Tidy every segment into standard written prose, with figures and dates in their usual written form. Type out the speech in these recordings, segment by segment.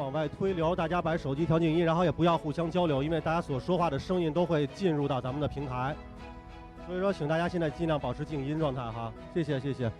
往外推流，大家把手机调静音，然后也不要互相交流，因为大家所说话的声音都会进入到咱们的平台。所以说，请大家现在尽量保持静音状态哈，谢谢谢谢。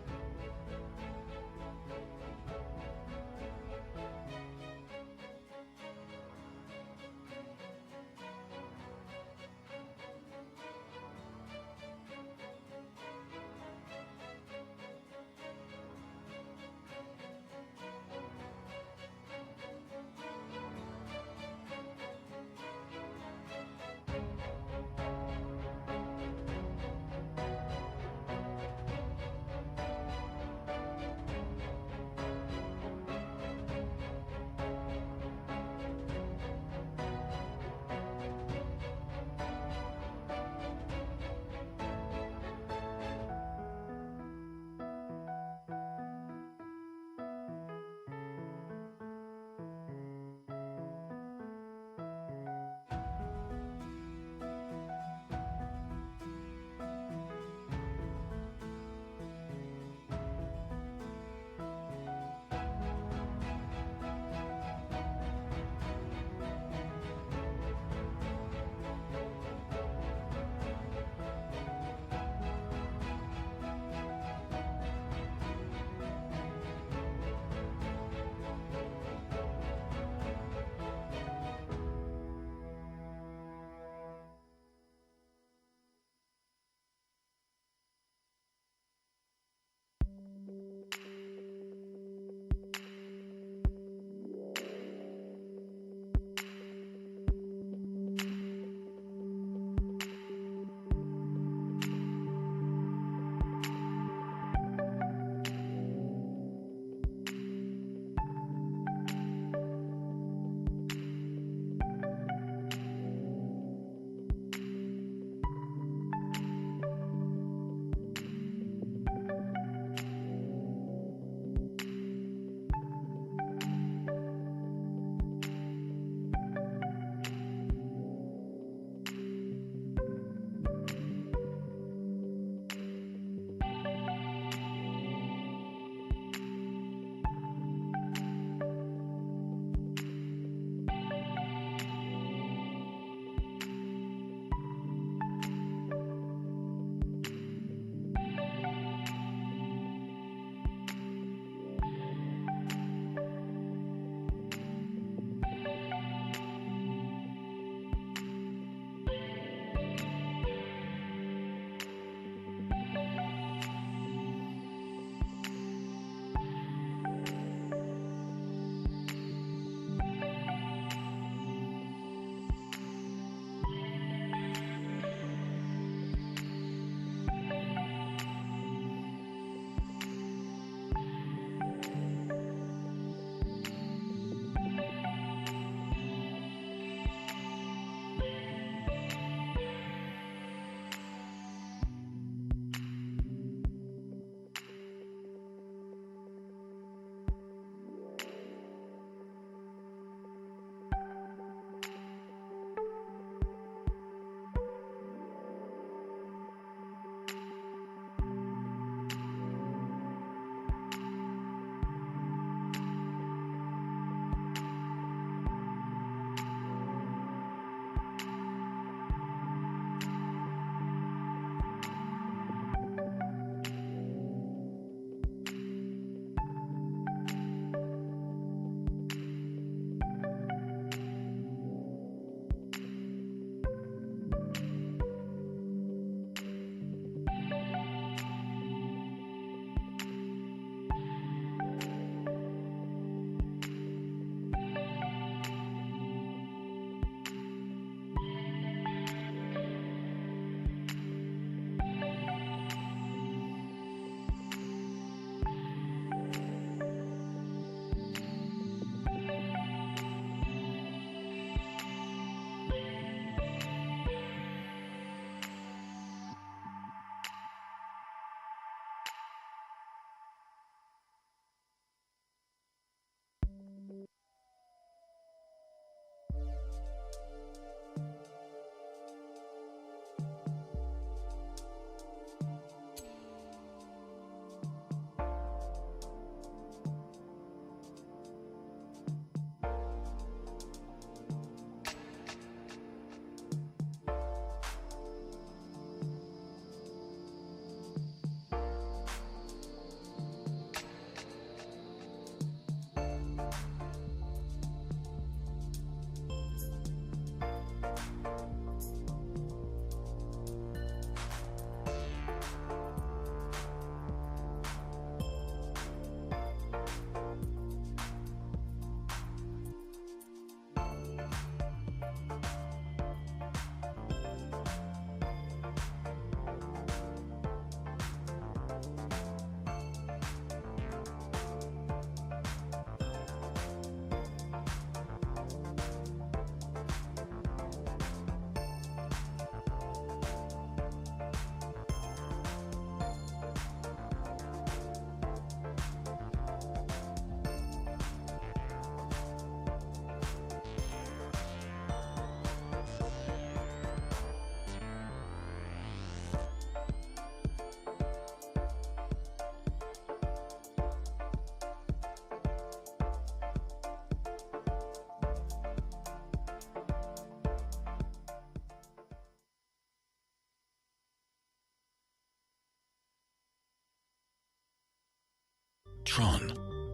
Tron,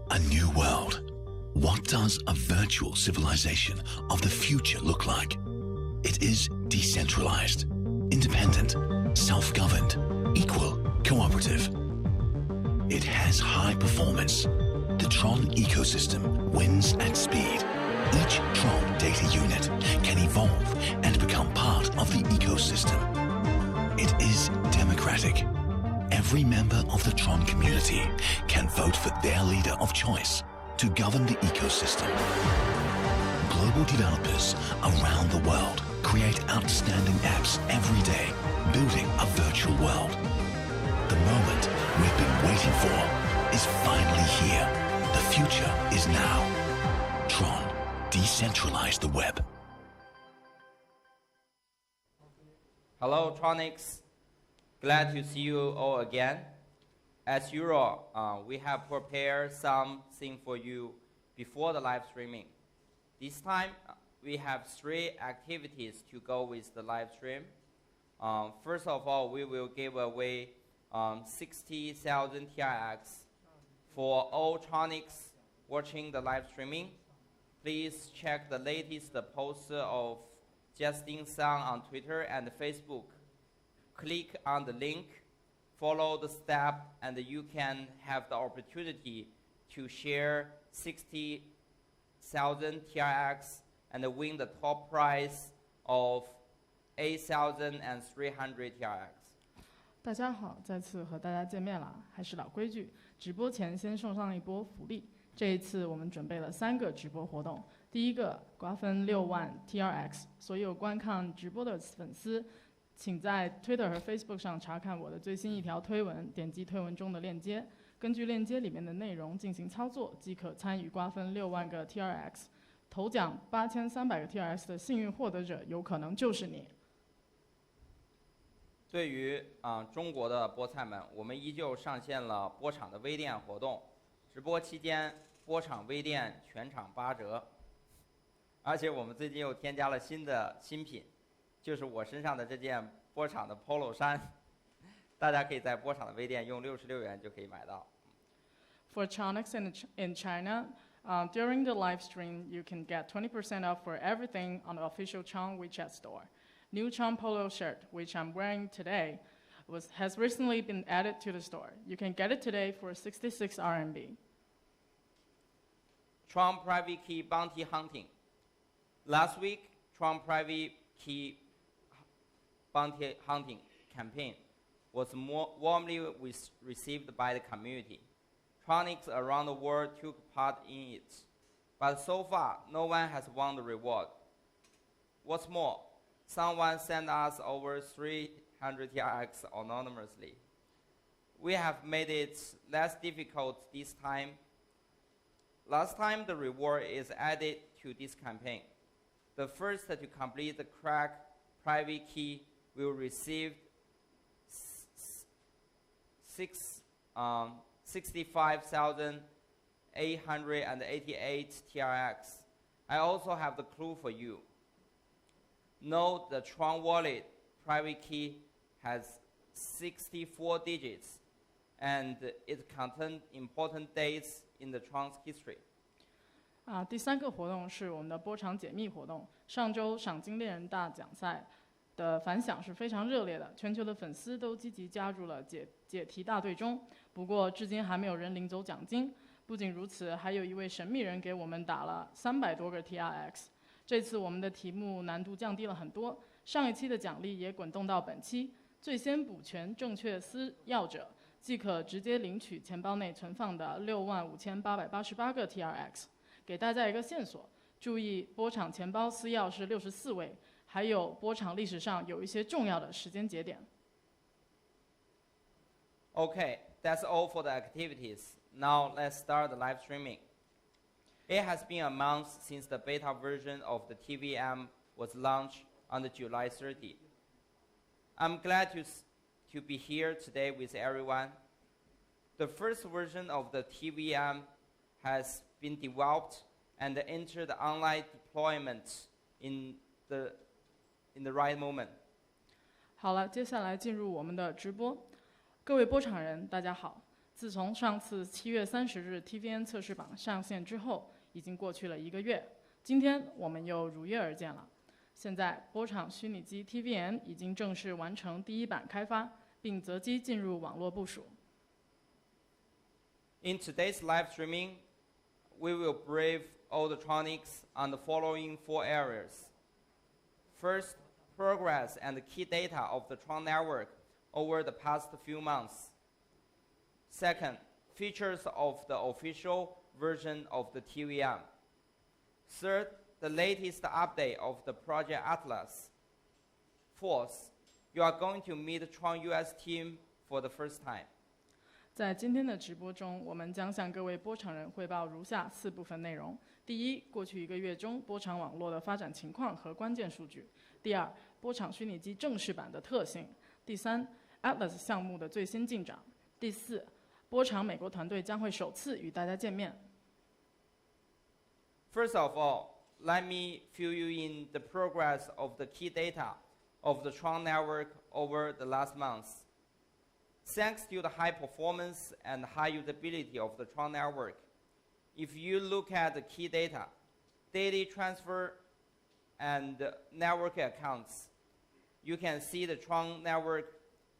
a new world. What does a virtual civilization of the future look like? It is decentralized, independent, self-governed, equal, cooperative. It has high performance. The Tron ecosystem wins at speed. Each Tron data unit can evolve and become part of the ecosystem. It is democratic. Every member of the Tron community can vote for their leader of choice to govern the ecosystem. Global developers around the world create outstanding apps every day, building a virtual world. The moment we've been waiting for is finally here. The future is now. Tron, decentralize the web. Hello, Tronics. Glad to see you all again. As usual, we have prepared something for you before the live streaming. This time, we have 3 activities to go with the live stream. First of all, we will give away 60,000 TRX for all Tronics watching the live streaming. Please check the latest post of Justin Sang on Twitter and Facebook. Click on the link, follow the step, and you can have the opportunity to share 60,000 TRX and win the top prize of 8,300 TRX. 大家好，再次和大家见面了，还是老规矩，直播前先送上一波福利。这一次我们准备了3个直播活动，第一个瓜分6万 TRX， 所有观看直播的粉丝，请在 Twitter 和 Facebook 上查看我的最新一条推文，点击推文中的链接，根据链接里面的内容进行操作，即可参与瓜分6万个 TRX。头奖8300个 TRX 的幸运获得者，有可能就是你。对于中国的菠菜们，我们依旧上线了波场的微店活动，直播期间波场微店全场8折，而且我们最近又添加了新品，就是我身上的这件波场的 polo 衫，大家可以在波场的微店用66元就可以买到。For Tronics in China, during the live stream, you can get 20% off for everything on the official Tron WeChat store. New Tron polo shirt, which I'm wearing today, has recently been added to the store. You can get it today for 66 RMB. Tron Private Key Bounty Hunting. Last week, Tron Private Key Bounty Hunting campaign was warmly received by the community. Tronics around the world took part in it, but so far, no one has won the reward. What's more, someone sent us over 300 TRX anonymously. We have made it less difficult this time. Last time, the reward is added to this campaign. The first to complete the crack private key will receive 65,888 TRX. I also have the clue for you. Note the Tron wallet private key has 64 digits, and it contains important dates in the Tron's history. 第3个活动是我们的波场解密活动。上周赏金猎人大奖赛的反响是非常热烈的，全球的粉丝都积极加入了解题大队中。不过至今还没有人领走奖金。不仅如此，还有一位神秘人给我们打了300多个 TRX。这次我们的题目难度降低了很多，上一期的奖励也滚动到本期。最先补全正确私钥者，即可直接领取钱包内存放的65888个 TRX。给大家一个线索，注意波场钱包私钥是64位，还有波场历史上有一些重要的时间节点。Okay, that's all for the activities. Now let's start the live streaming. It has been a month since the beta version of the TVM was launched on July 30. I'm glad to be here today with everyone. The first version of the TVM has been developed and entered online deployment in the right moment. 好了，接下来进入我们的直播。各位波场人，大家好。自从上次7月30日 TVN 测试版上线之后，已经过去了1个月。今天我们又如约而见了。现在，波场虚拟机 TVN 已经正式完成第1版开发，并择机进入网络部署。In today's live streaming, we will brief Utorrent on the following 4 areas. First, progress and key data of the Tron network over the past few months. Second, features of the official version of the TVM. Third, the latest update of the Project Atlas. Fourth, you are going to meet Tron US team for the first time. 在今天的直播中，我们将向各位波场人汇报如下4部分内容：第一，过去1个月中波场网络的发展情况和关键数据；第二，波场虚拟机正式版的特性；第三， Atlas 项目的最新进展；第四，波场美国团队将会首次与大家见面。First of all, let me fill you in the progress of the key data of the Tron network over the last months. Thanks to the high performance and high usability of the Tron network, if you look at the key data, daily transfer and network accounts, you can see the Tron network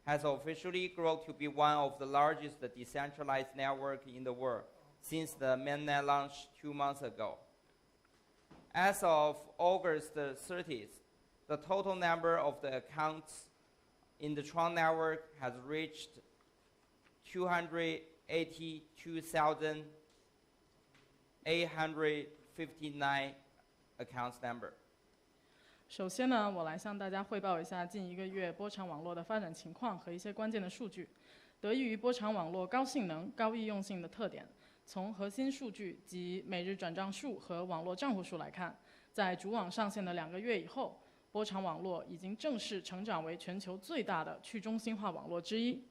has officially grown to be one of the largest decentralized networks in the world since the mainnet launch 2 months ago. As of August 30th, the total number of the accounts in the Tron network has reached 282,859 accounts number. 首先呢，我来向大家汇报一下近1个月波场网络的发展情况和一些关键的数据。得益于波场网络高性能、高易用性的特点，从核心数据及每日转账数和网络账户数来看，在主网上线的2个月以后，波场网络已经正式成长为全球最大的去中心化网络之一。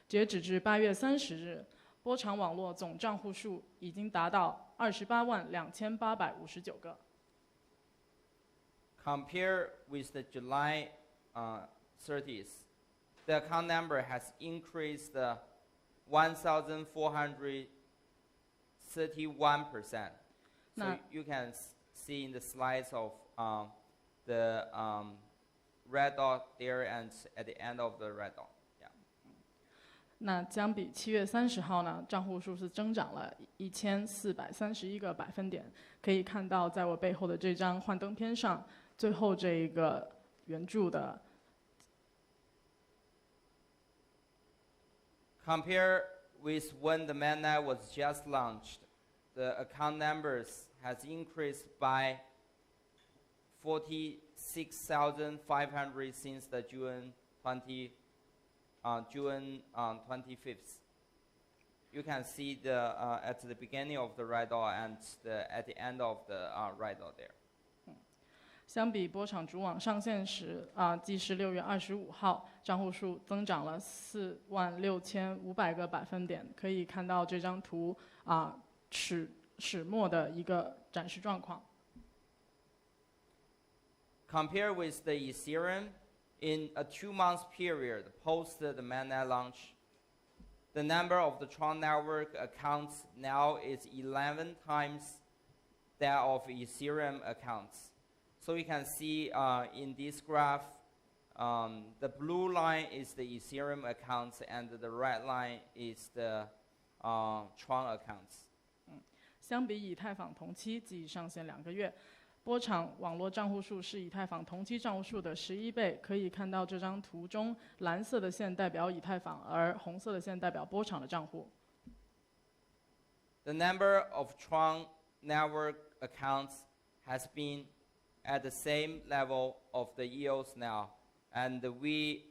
截止至8月30日，波场网络总账户数已经达到282859个。Compared with the July 30th, the account number has increased 1,431%. So you can see in the slides of the red dot there and at the end of the red dot. Yeah. 那相比7月30号呢，账户数是增长了1431个百分点。可以看到，在我背后的这张幻灯片上，最后这一个圆柱的。Compare with when the mainnet was just launched, the account numbers has increased by 46,500 since the June 25th. You can see the at the beginning of the red dot and at the end of the red dot there. 相比波场主网上线时，即是6月25号，账户数增长了46500个百分点。可以看到这张图始末的一个展示状况。Compare with the Ethereum, in a 2-month period post the mainnet launch, the number of the Tron network accounts now is 11 times that of Ethereum accounts. So you can see in this graph, the blue line is the Ethereum accounts and the red line is the Tron accounts. 相比以太坊同期即上线2个月，波场网络账户数是以太坊同期账户数的11倍。可以看到这张图中，蓝色的线代表以太坊，而红色的线代表波场的账户。The number of Tron network accounts has been at the same level of the EOS now, and we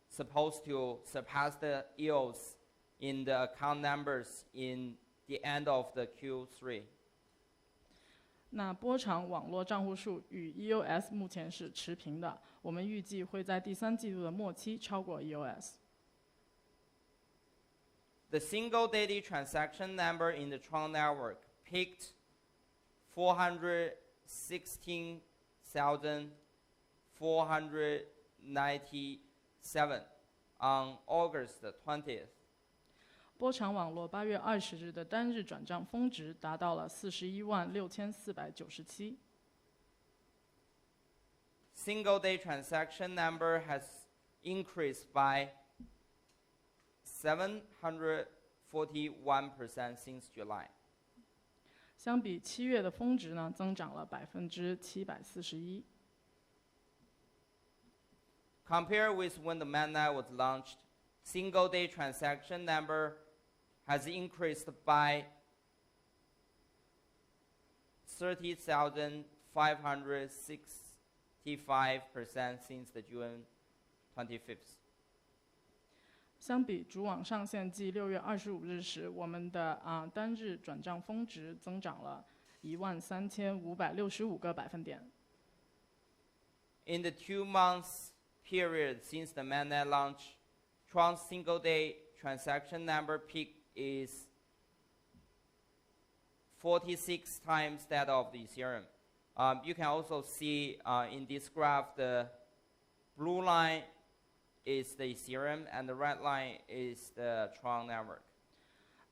supposed to surpass the EOS in the account numbers in the end of the Q3. 那波场网络账户数与 EOS 目前是持平的，我们预计会在第3季度的末期超过 EOS。The single daily transaction number in the Tron network peaked 416,497 on August 20th. 波场网络8月20日的单日转账峰值达到了416497。Single day transaction number has increased by 741% since July. 相比7月的峰值呢，增长了741%。Compared with when the mainnet was launched, single day transaction number has increased by 30,565% since the June 25th. 相比主网上线季6月25日时，我们的单日转账峰值增长了13565个百分点。In the 2 months period since the mainnet launch, Tron's single day transaction number peak is 46 times that of the Ethereum. You can also see in this graph the blue line is the Ethereum and the red line is the Tron network.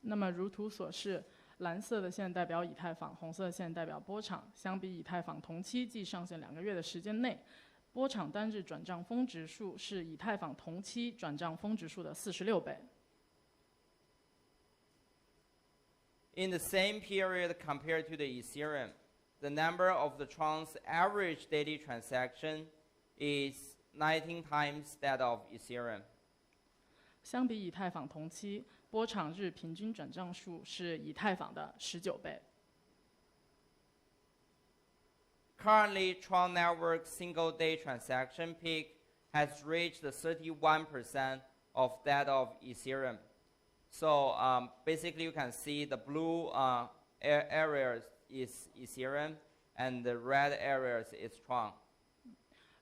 那么如图所示，蓝色的线代表以太坊，红色的线代表波场。相比以太坊同期即上线2个月的时间内，波场单日转账峰值数是以太坊同期转账峰值数的46倍。In the same period compared to the Ethereum, the number of the Tron's average daily transaction is 19 times that of Ethereum. 相比以太坊同期，波场日平均转账数是以太坊的19倍。Currently, Tron Network's single-day transaction peak has reached 31% of that of Ethereum. So basically, you can see the blue areas is Ethereum, and the red areas is Tron.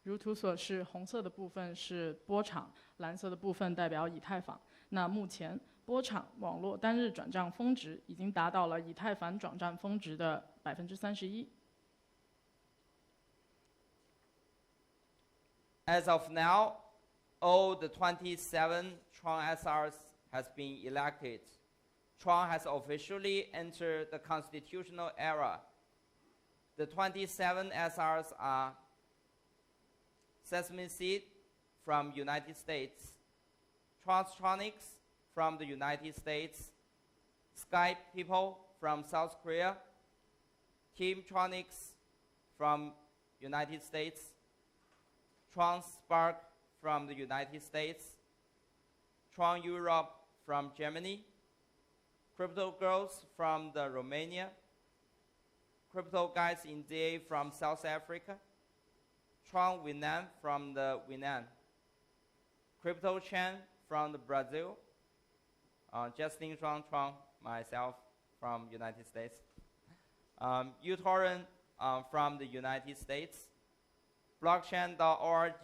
如图所示，红色的部分是波场，蓝色的部分代表以太坊。那目前波场网络单日转账峰值已经达到了以太坊转账峰值的31%。As of now, all the 27 Tron SRs has been elected. Tron has officially entered the constitutional era. The 27 SRs are Sesame Seed from United States, Transtronics from the United States, Skype People from South Korea, Teamtronics from United States, Tron Spark from the United States, Tron Europe from Germany, Crypto Girls from the Romania, Crypto Guys in DA from South Africa, Tron Vietnam from the Vietnam, Crypto Chain from the Brazil, Justin Tron, myself from United States, Utorrent from the United States, blockchain.org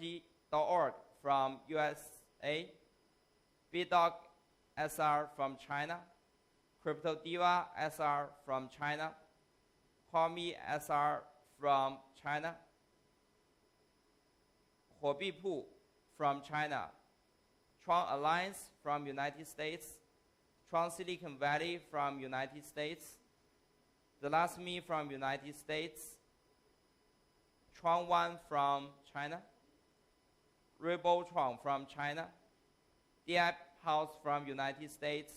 from USA, BDOC SR from China, Crypto Diva SR from China, Huami SR from China, Huobipu from China, Tron Alliance from United States, Tron Silicon Valley from United States, The Last Me from United States, Tron One from China, Rebotron from China, DApp House from United States,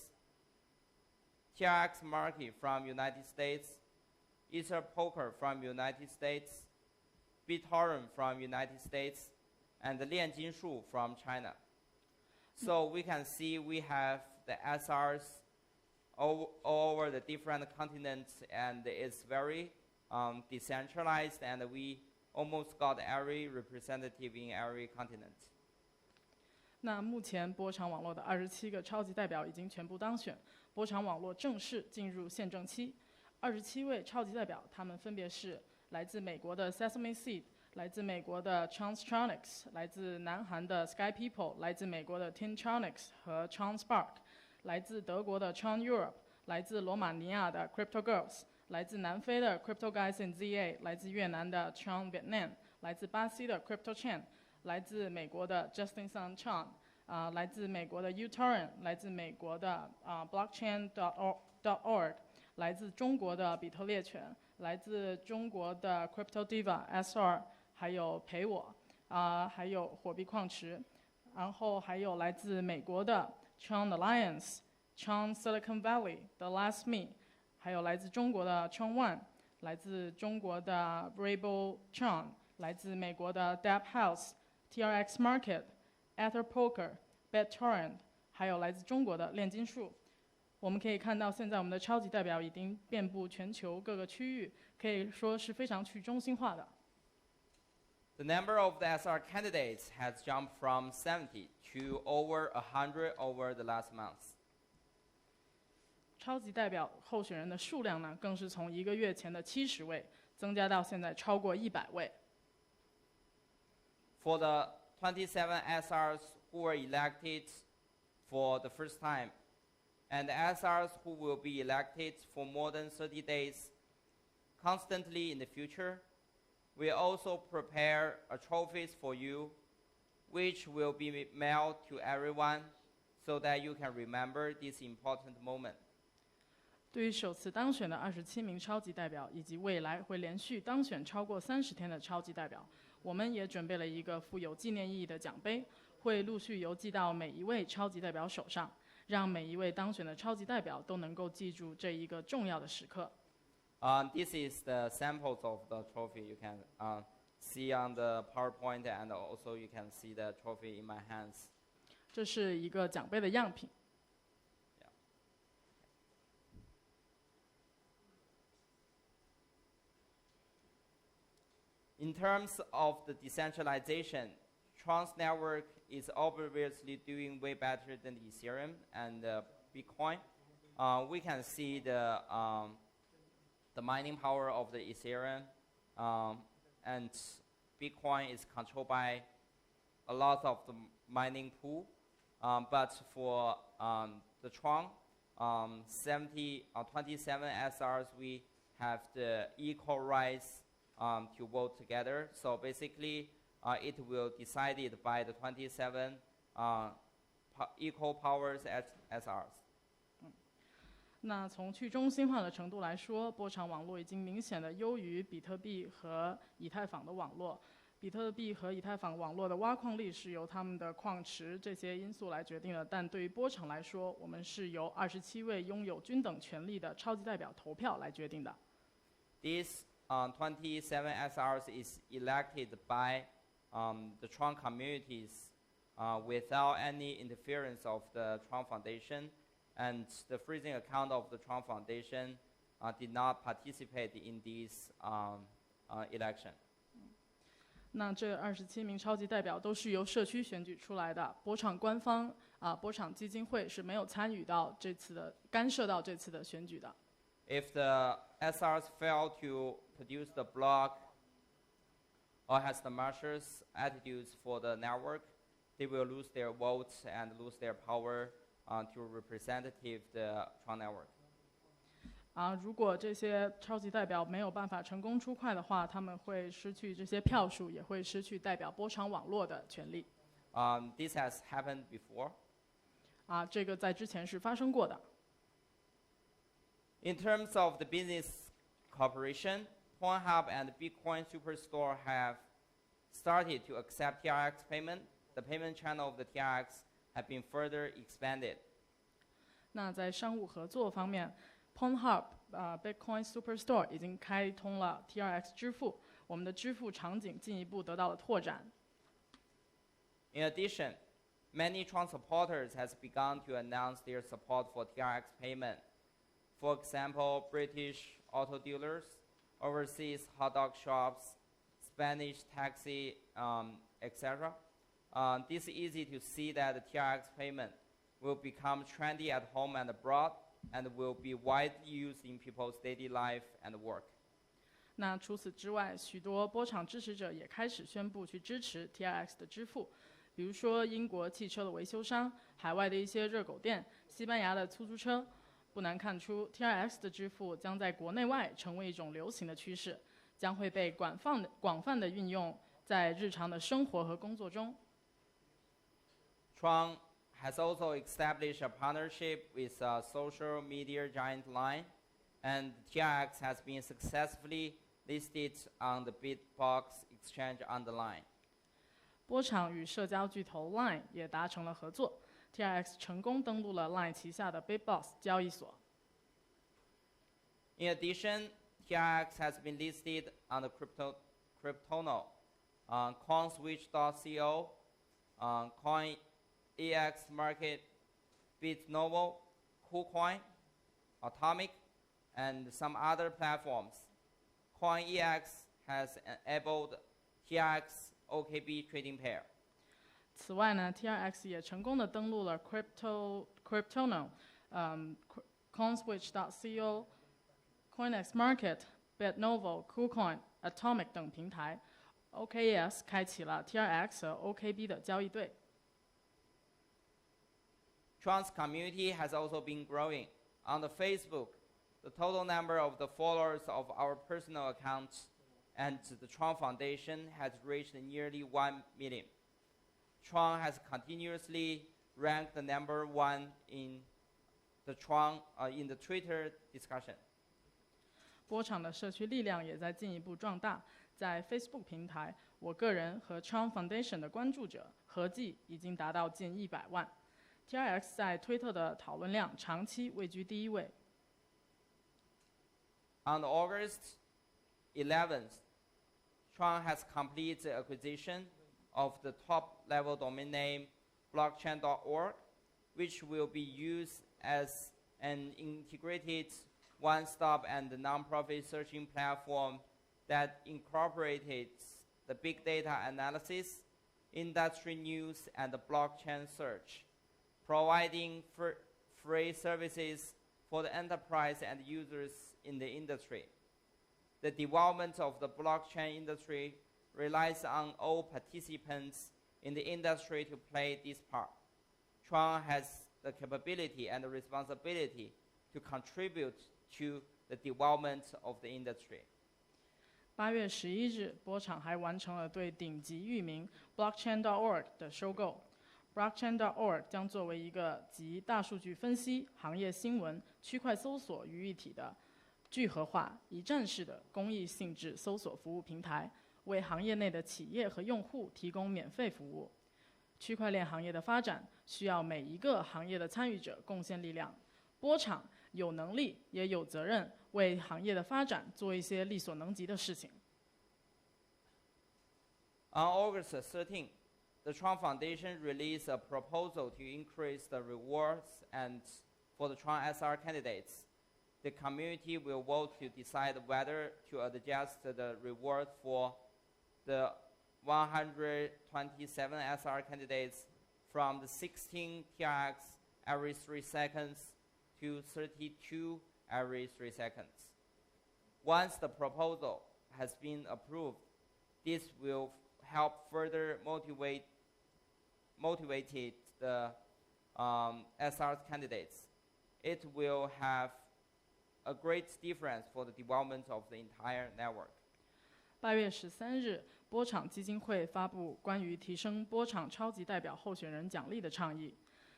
TRX Market from United States, Ether Poker from United States, BitTorrent from United States, and the Lianjinshu from China. So we can see we have the SRs all over the different continents, and it's very decentralized, and we almost got every representative in every continent. 那目前波场网络的27个超级代表已经全部当选，波场网络正式进入宪政期。27位超级代表，他们分别是来自美国的 Sesame Seed， 来自美国的 Transtronics， 来自南韩的 Sky People， 来自美国的 Teamtronics 和 Tron Spark， 来自德国的 Tron Europe， 来自罗马尼亚的 Crypto Girls， 来自南非的 Crypto Guys in ZA， 来自越南的 Tron Vietnam， 来自巴西的 Crypto Chain， 来自美国的 Justin Sun Tron，来自美国的 Utorrent， 来自美国的blockchain.org， 来自中国的比特猎犬，来自中国的 Crypto Diva SR， 还有陪我还有火币矿池，然后还有来自美国的 Tron Alliance、Tron Silicon Valley、The Last Me， 还有来自中国的 Tron One， 来自中国的 Brable Tron， 来自美国的 Dap House、TRX Market、Ether Poker、BitTorrent， 还有来自中国的炼金术。我们可以看到，现在我们的超级代表已经遍布全球各个区域，可以说是非常去中心化的。The number of the SR candidates has jumped from 70 to over 100 over the last month. 超级代表候选人的数量呢，更是从1个月前的70位增加到现在超过100位。For the 27 SRs who were elected for the first time, and SRs who will be elected for more than 30 days constantly in the future, we also prepare trophies for you, which will be mailed to everyone so that you can remember this important moment. 对于首次当选的27名超级代表，以及未来会连续当选超过30天的超级代表，我们也准备了一个富有纪念意义的奖杯，会陆续邮寄到每一位超级代表手上，让每一位当选的超级代表都能够记住这一个重要的时刻。This is the samples of the trophy you can see on the PowerPoint, and also you can see the trophy in my hands. 这是一个奖杯的样品。In terms of the decentralization, Tron's network is obviously doing way better than Ethereum and Bitcoin. We can see the mining power of the Ethereum, and Bitcoin is controlled by a lot of the mining pool. But for the Tron, 27 SRs, we have the equal rights to vote together. So basically, it will be decided by the 27 equal powers SRs. 那从去中心化的程度来说，波场网络已经明显的优于比特币和以太坊的网络。比特币和以太坊网络的挖矿力是由他们的矿池这些因素来决定的，但对于波场来说，我们是由27位拥有均等权利的超级代表投票来决定的。These 27 SRs is elected by the Tron communities without any interference of the Tron Foundation, and the freezing account of the Tron Foundation did not participate in this election. 那这27名超级代表都是由社区选举出来的，波场官方波场基金会是没有参与到这次的干涉到这次的选举的。If the SRs fail to produce the block or has the malicious attitudes for the network, they will lose their votes and lose their power to representative the Tron network. 如果这些超级代表没有办法成功出块的话，他们会失去这些票数，也会失去代表波场网络的权利。This has happened before. 这个在之前是发生过的。In terms of the business cooperation, Pornhub and Bitcoin Superstore have started to accept TRX payment. The payment channel of the TRX have been further expanded. 那在商务合作方面，Pornhub、Bitcoin Superstore 已经开通了 TRX 支付，我们的支付场景进一步得到了拓展。In addition, many Tron supporters has begun to announce their support for TRX payment. For example, British auto dealers, overseas hot dog shops, Spanish taxi, etc. This is easy to see that the TRX payment will become trendy at home and abroad, and will be widely used in people's daily life and work. 那除此之外，许多波场支持者也开始宣布去支持 TRX 的支付，比如说英国汽车的维修商、海外的一些热狗店、西班牙的出租车。不难看出 ，TRX 的支付将在国内外成为一种流行的趋势，将会被广泛的运用在日常的生活和工作中。Tron has also established a partnership with social media giant Line, and TRX has been successfully listed on the Bitbox exchange on the Line. 波场与社交巨头 Line 也达成了合作 ，TRX 成功登陆了 Line 旗下的 Bitbox 交易所。In addition, TRX has been listed on the Cryptono, coinswitch.co, CoinEx Market, BitNovo, KuCoin, Atomic, and some other platforms. CoinEx has enabled TRX OKB trading pair. 此外呢 ，TRX 也成功的登陆了 Cryptono、coinswitch.co、CoinEx Market、BitNovo、KuCoin、Atomic 等平台。OKES 开启了 TRX 和 OKB 的交易对。Tron's community has also been growing. On the Facebook, the total number of the followers of our personal accounts and the Tron Foundation has reached nearly 1 million. Tron has continuously ranked the number 1 in the Twitter discussion. 波场的社区力量也在进一步壮大。在 Facebook 平台，我个人和 Tron Foundation 的关注者合计已经达到近100万。TRX 在推特的讨论量长期位居第1位。On August 11th, Tron has completed the acquisition of the top-level domain name blockchain.org, which will be used as an integrated one-stop and non-profit searching platform that incorporates the big data analysis, industry news, and the blockchain search, providing free services for the enterprise and users in the industry. The development of the blockchain industry relies on all participants in the industry to play this part. Tron has the capability and the responsibility to contribute to the development of the industry. 8月11日，波场还完成了对顶级域名 blockchain.org 的收购。blockchain.org 将作为一个集大数据分析、行业新闻、区块搜索于一体的聚合化、一站式的公益性质搜索服务平台，为行业内的企业和用户提供免费服务。区块链行业的发展需要每一个行业的参与者贡献力量。波场有能力也有责任为行业的发展做一些力所能及的事情。On August 13th, the Tron Foundation released a proposal to increase the rewards and for the Tron SR candidates. The community will vote to decide whether to adjust the reward for the 127 SR candidates from the 16 TRX every 3 seconds to 32 every 3 seconds. Once the proposal has been approved, this will help further motivate the SR candidates. It will have a great difference for the development of the entire network. 8月13日，波场基金会发布关于提升波场超级代表候选人奖励的倡议。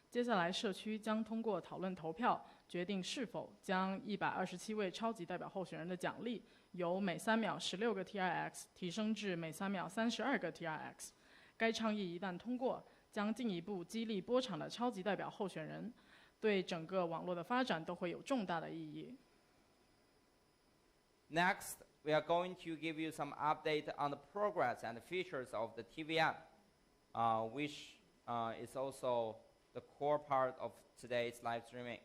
接下来，社区将通过讨论投票，决定是否将127位超级代表候选人的奖励由每3秒16个 TRX 提升至每3秒32个 TRX。该倡议一旦通过，将进一步激励波场的超级代表候选人，对整个网络的发展都会有重大的意义。Next, we are going to give you some update on the progress and the features of the TVM, which is also the core part of today's live streaming.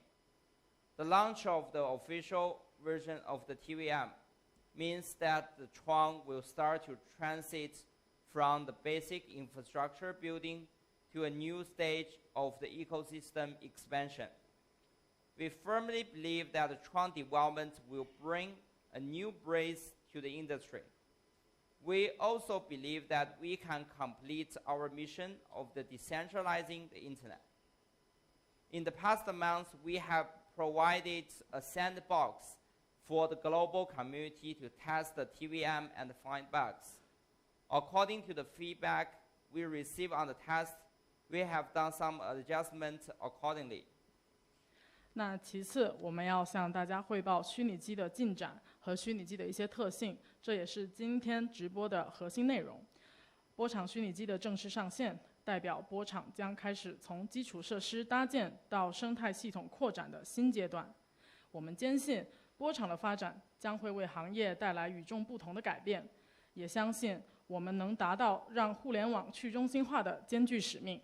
The launch of the official version of the TVM means that the Tron will start to transit from the basic infrastructure building to a new stage of the ecosystem expansion. We firmly believe that the Tron development will bring a new breeze to the industry. We also believe that we can complete our mission of the decentralizing the internet. In the past months, we have provided a sandbox for the global community to test the TVM and find bugs. According to the feedback we receive on the test, we have done some adjustments accordingly. 那其次，我们要向大家汇报虚拟机的进展和虚拟机的一些特性，这也是今天直播的核心内容。波场虚拟机的正式上线，代表波场将开始从基础设施搭建到生态系统扩展的新阶段。我们坚信，波场的发展将会为行业带来与众不同的改变，也相信我们能达到让互联网去中心化的艰巨使命。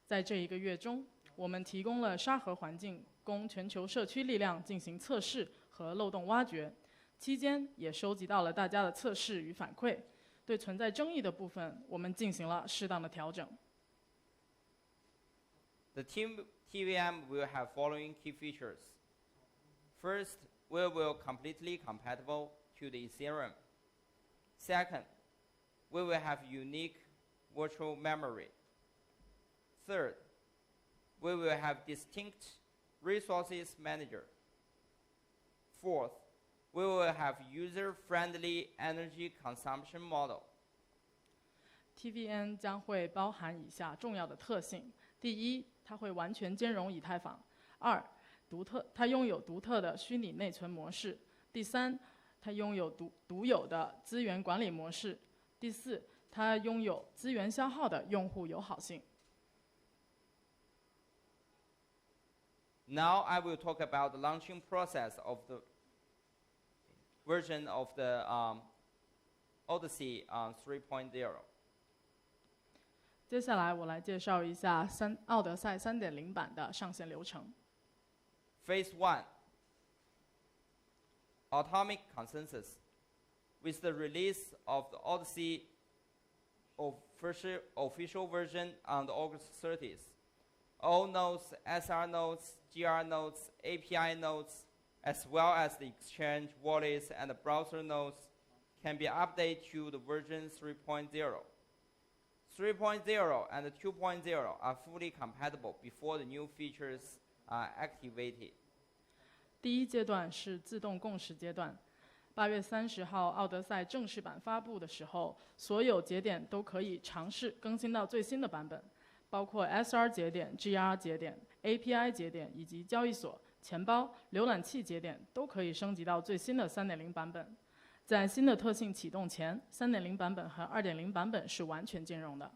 在这1个月中，我们提供了沙盒环境，供全球社区力量进行测试和漏洞挖掘。期间也收集到了大家的测试与反馈，对存在争议的部分，我们进行了适当的调整。The TVM will have following key features. First, we will completely compatible to the Ethereum. Second, we will have unique virtual memory. Third, we will have distinct resources manager. Fourth, we will have user-friendly energy consumption model. TVN 将会包含以下重要的特性：第一，它会完全兼容以太坊；二，它拥有独特的虚拟内存模式；第三，它拥有独有的资源管理模式；第四，它拥有资源消耗的用户友好性。Now I will talk about the launching process of the version of the Odyssey 3.0. 接下来我来介绍一下奥德赛 3.0 版的上线流程。Phase 1, Atomic Consensus. With the release of the Odyssey official version on August 30th, all nodes, SR nodes, GR nodes, API nodes, as well as the exchange wallets and the browser nodes can be updated to the version 3.0. 3.0 and 2.0 are fully compatible before the new features are activated. 第一阶段是自动共识阶段。8月30号，奥德赛正式版发布的时候，所有节点都可以尝试更新到最新的版本，包括 SR 节点、GR 节点、API 节点以及交易所、钱包、浏览器节点都可以升级到最新的 3.0 版本。在新的特性启动前 ，3.0 版本和 2.0 版本是完全兼容的。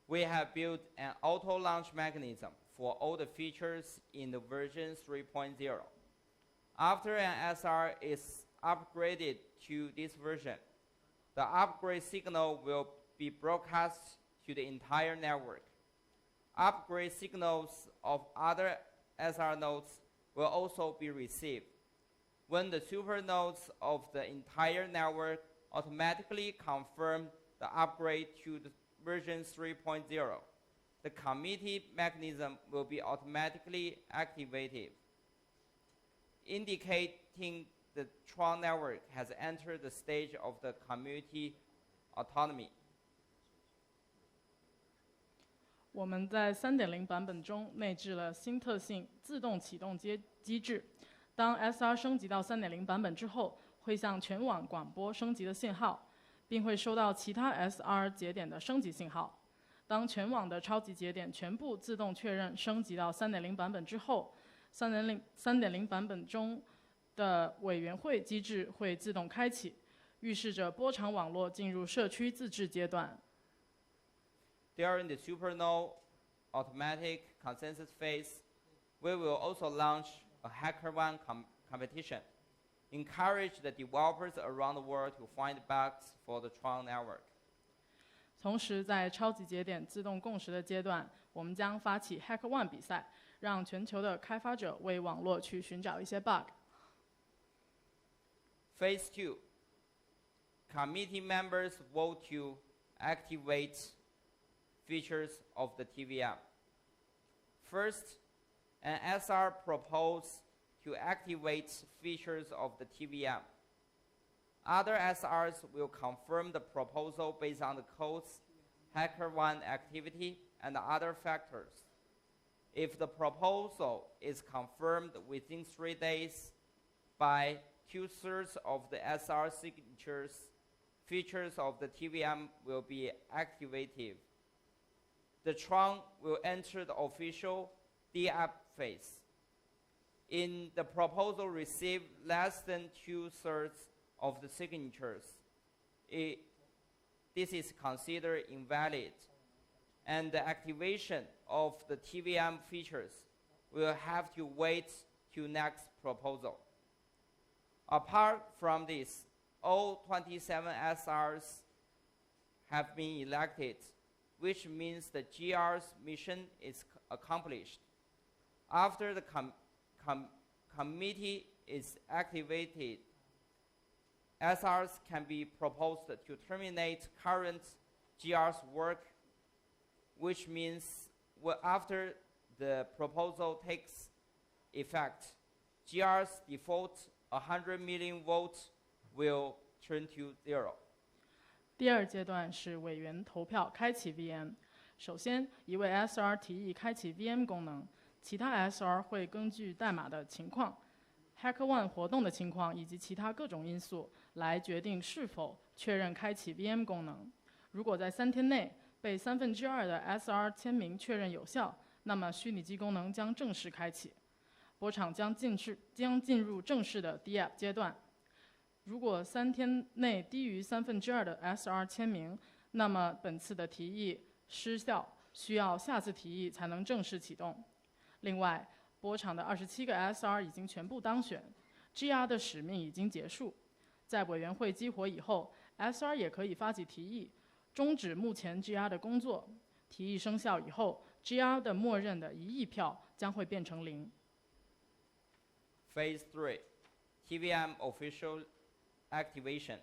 We have built an auto launch mechanism for all the features in the version 3.0. After an SR is upgraded to this version, the upgrade signal will be broadcast to the entire network. Upgrade signals of other SR nodes will also be received. When the super nodes of the entire network automatically confirm the upgrade to the version 3.0, the committee mechanism will be automatically activated, indicating the Tron network has entered the stage of the community autonomy. 我们在 3.0 版本中内置了新特性自动启动机制。当 SR 升级到 3.0 版本之后，会向全网广播升级的信号，并会收到其他 SR 节点的升级信号。当全网的超级节点全部自动确认升级到 3.0 版本之后，3.0 版本中的委员会机制会自动开启，预示着波场网络进入社区自治阶段。During the supernode automatic consensus phase, we will also launch a HackerOne competition, encourage the developers around the world to find bugs for the Tron network. 同时，在超级节点自动共识的阶段，我们将发起 HackerOne 比赛，让全球的开发者为网络去寻找一些 bug。Phase 2, committee members vote to activate features of the TVM. First, an SR proposed to activate features of the TVM. Other SRs will confirm the proposal based on the code's HackerOne activity and other factors. If the proposal is confirmed within 3 days by 2/3 of the SR signatures, features of the TVM will be activated. the Tron will enter the official DApp phase. In the proposal received less than 2/3 of the signatures, this is considered invalid, and the activation of the TVM features will have to wait till next proposal. Apart from this, all 27 SRs have been elected, which means the GR's mission is accomplished. After the committee is activated, SRs can be proposed to terminate current GR's work, which means after the proposal takes effect, GR's default 100 million votes will turn to 0. 第二阶段是委员投票开启 VM。首先，一位 SR 提议开启 VM 功能，其他 SR 会根据代码的情况、HackerOne 活动的情况以及其他各种因素来决定是否确认开启 VM 功能。如果在3天内被2/3的 SR 签名确认有效，那么虚拟机功能将正式开启，波场将进入正式的 DApp 阶段。如果3天内低于2/3的 SR 签名，那么本次的提议失效，需要下次提议才能正式启动。另外，波场的27个 SR 已经全部当选 ，GR 的使命已经结束。在委员会激活以后 ，SR 也可以发起提议，终止目前 GR 的工作。提议生效以后 ，GR 的默认的1亿票将会变成0。Phase 3, TVM official activation.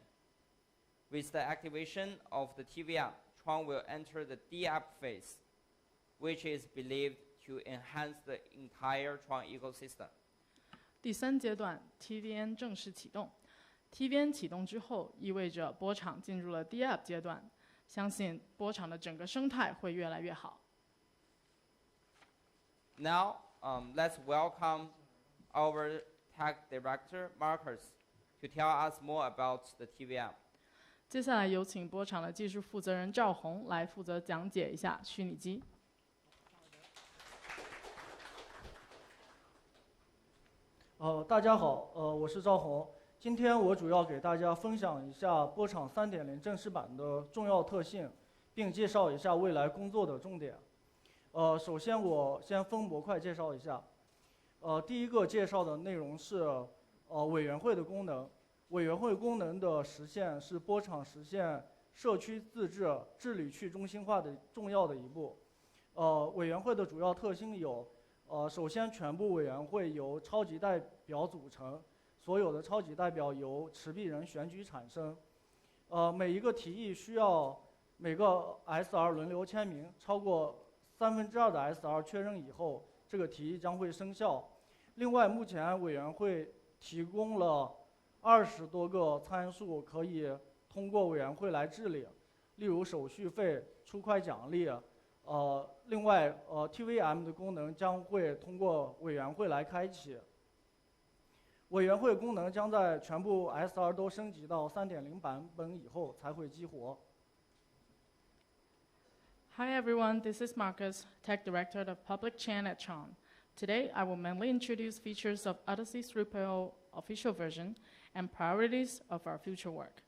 With the activation of the TVM, Tron will enter the DApp phase, which is believed to enhance the entire Tron ecosystem. 第3阶段 TVN 正式启动。TVN 启动之后，意味着波场进入了 DApp 阶段，相信波场的整个生态会越来越好。Now, let's welcome our Tech Director, Marcus, to tell us more about the TVM. 接下来有请波场的技术负责人赵红来负责讲解一下虚拟机。大家好，我是赵红。今天我主要给大家分享一下波场3.0正式版的重要特性，并介绍一下未来工作的重点。首先我先分模块介绍一下。第一个介绍的内容是委员会的功能。委员会功能的实现是波场实现社区自治、治理去中心化的重要的一步。委员会的主要特性有。首先，全部委员会由超级代表组成，所有的超级代表由持币人选举产生。每一个提议需要每个 SR 轮流签名，超过2/3的 SR 确认以后，这个提议将会生效。另外，目前委员会提供了20多个参数，可以通过委员会来治理，例如手续费、出块奖励。另外，TVM 的功能将会通过委员会来开启。委员会功能将在全部 SR 都升级到3.0版本以后才会激活。Hi everyone, this is Marcus, Tech Director of Public Chain at Tron. Today, I will mainly introduce features of Odyssey 3.0 official version and priorities of our future work.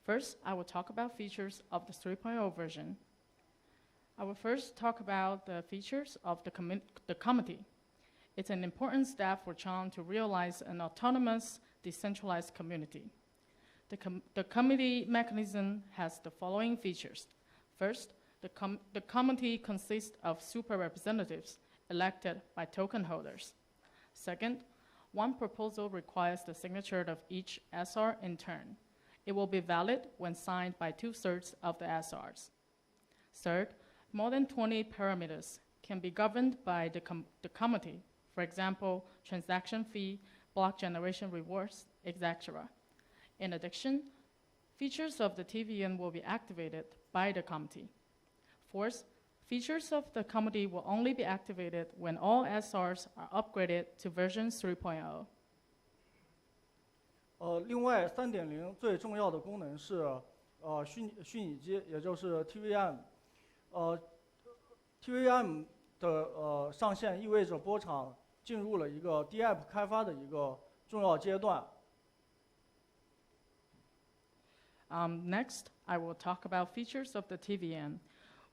First, I will talk about features of the 3.0 version. I will first talk about the features of the committee. It's an important step for Tron to realize an autonomous, decentralized community. The committee mechanism has the following features. First, the committee consists of super representatives elected by token holders. Second, one proposal requires the signature of each SR in turn. It will be valid when signed by 2/3 of the SRs. Third, more than 20 parameters can be governed by the committee, for example, transaction fee, block generation rewards, etc. In addition, features of the TVN will be activated by the committee. Fourth, features of the committee will only be activated when all SRs are upgraded to version 3.0. 另外，3.0最重要的功能是虚拟机，也就是 TVM。TVM 的上线意味着波场进入了一个 DApp 开发的一个重要阶段。Next, I will talk about features of the TVM,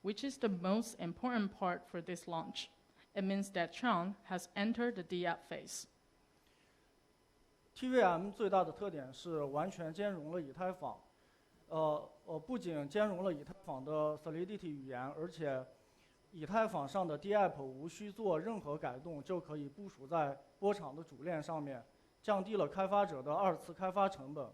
which is the most important part for this launch. It means that Tron has entered the DApp phase. TVM 最大的特点是完全兼容了以太坊，不仅兼容了以太坊的 Solidity 语言，而且以太坊上的 DApp 无需做任何改动就可以部署在波场的主链上面，降低了开发者的二次开发成本。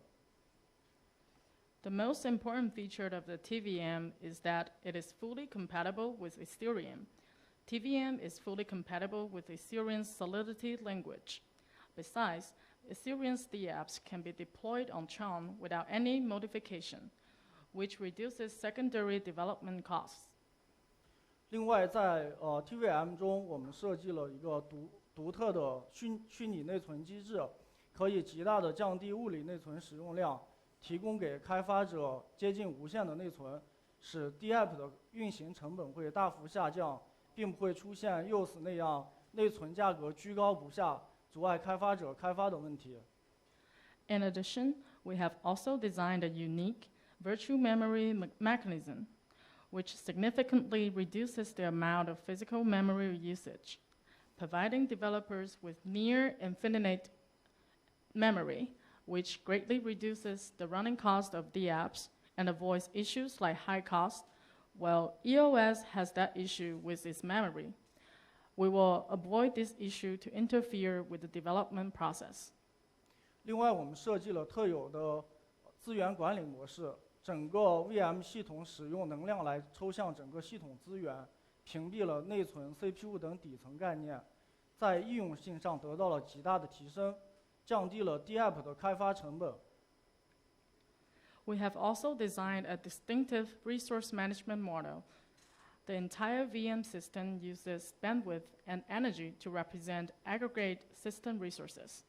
The most important feature of the TVM is that it is fully compatible with Ethereum. TVM is fully compatible with Ethereum's Solidity language. Besides, Ethereum's DApps can be deployed on Tron without any modification, which reduces secondary development costs. 另外，在TVM 中，我们设计了一个独特的虚拟内存机制，可以极大的降低物理内存使用量，提供给开发者接近无限的内存，使 DApp 的运行成本会大幅下降，并不会出现 EOS 那样内存价格居高不下，阻碍开发者开发的问题。In addition, we have also designed a unique virtual memory mechanism, which significantly reduces the amount of physical memory usage, providing developers with near infinite memory, which greatly reduces the running cost of DApps and avoids issues like high cost, while EOS has that issue with its memory. We will avoid this issue to interfere with the development process. 另外，我们设计了特有的资源管理模式，整个 VM 系统使用能量来抽象整个系统资源，屏蔽了内存、CPU 等底层概念，在易用性上得到了极大的提升，降低了 DApp 的开发成本。We have also designed a distinctive resource management model. The entire VM system uses bandwidth and energy to represent aggregate system resources.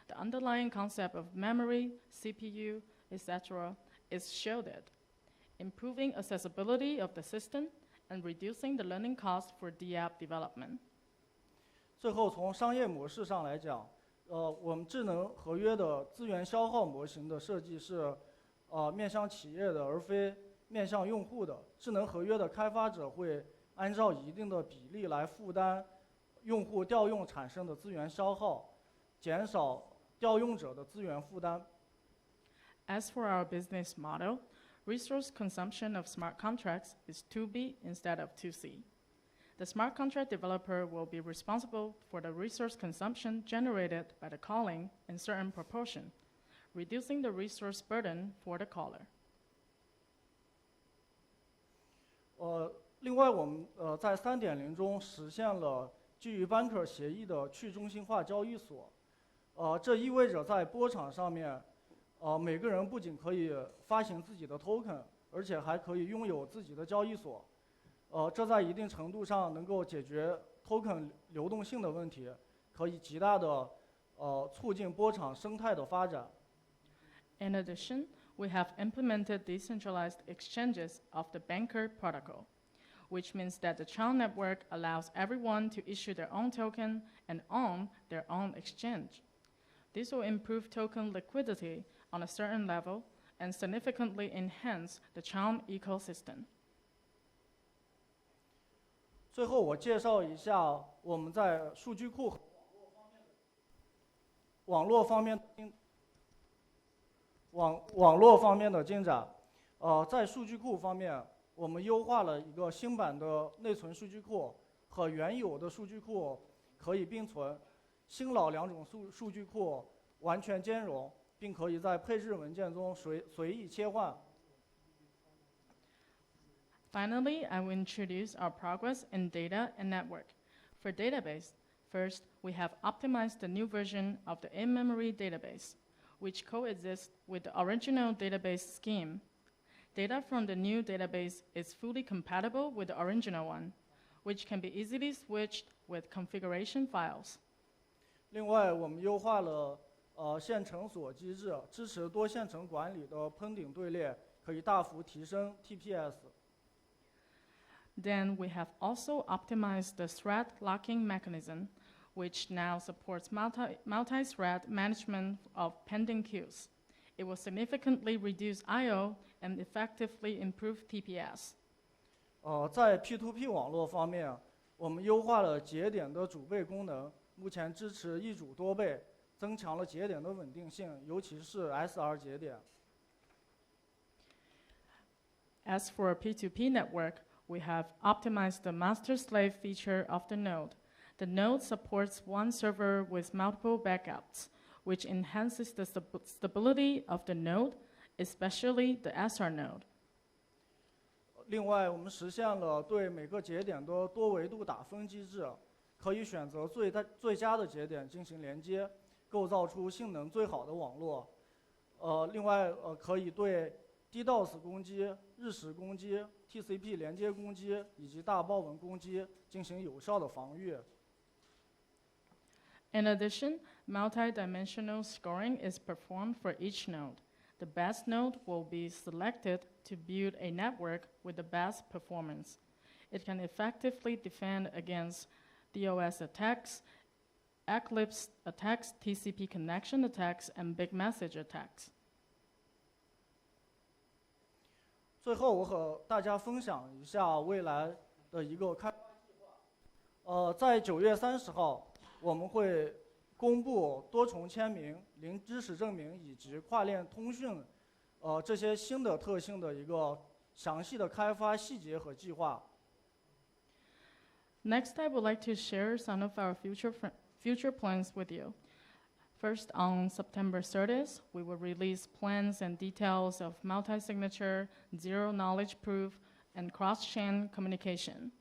The underlying concept of memory, CPU, etc. is shielded, improving accessibility of the system and reducing the learning cost for DApp development. 最后，从商业模式上来讲，我们智能合约的资源消耗模型的设计是面向企业的，而非面向用户的。智能合约的开发者会按照一定的比例来负担用户调用产生的资源消耗，减少调用者的资源负担。As for our business model, resource consumption of smart contracts is 2B instead of 2C. The smart contract developer will be responsible for the resource consumption generated by the calling in certain proportion, reducing the resource burden for the caller. 另外，我们在 3.0 中实现了基于 Banker 协议的去中心化交易所。这意味着在波场上面，每个人不仅可以发行自己的 token， 而且还可以拥有自己的交易所。这在一定程度上能够解决 token 流动性的问题，可以极大的促进波场生态的发展。In addition, we have implemented decentralized exchanges of the Banker protocol, which means that the Tron network allows everyone to issue their own token and own their own exchange. This will improve token liquidity on a certain level and significantly enhance the Tron ecosystem. 最后，我介绍一下我们在数据库和网络方面的进展。在数据库方面，我们优化了一个新版的内存数据库，和原有的数据库可以并存，新老两种数据库完全兼容，并可以在配置文件中随意切换。Finally, I will introduce our progress in data and network. For database, first, we have optimized the new version of the in-memory database, which coexists with the original database scheme. Data from the new database is fully compatible with the original one, which can be easily switched with configuration files. 另外，我们优化了线程锁机制，支持多线程管理的喷顶队列，可以大幅提升 TPS。Then we have also optimized the thread locking mechanism, which now supports multi-thread management of pending queues. It will significantly reduce I/O and effectively improve TPS. 在 P2P 网络方面，我们优化了节点的主备功能，目前支持一主多备，增强了节点的稳定性，尤其是 SR 节点。As for a P2P network, we have optimized the master-slave feature of the node. The node supports one server with multiple backups, which enhances the stability of the node, especially the SR node. 另外，我们实现了对每个节点的多维度打分机制，可以选择最佳的节点进行连接，构造出性能最好的网络。另外，可以对 DDoS 攻击、日食攻击、TCP 连接攻击以及大爆文攻击进行有效的防御。In addition, multi-dimensional scoring is performed for each node. The best node will be selected to build a network with the best performance. It can effectively defend against DOS attacks, Eclipse attacks, TCP connection attacks, and big message attacks. 最后，我和大家分享一下未来的一个开发计划。在9月30号，我们会公布多重签名、零知识证明以及跨链通讯，这些新的特性的一个详细的开发细节和计划。Next, I would like to share some of our future plans with you. First, on September 30th, we will release plans and details of multi-signature, zero-knowledge proof, and cross-chain communication.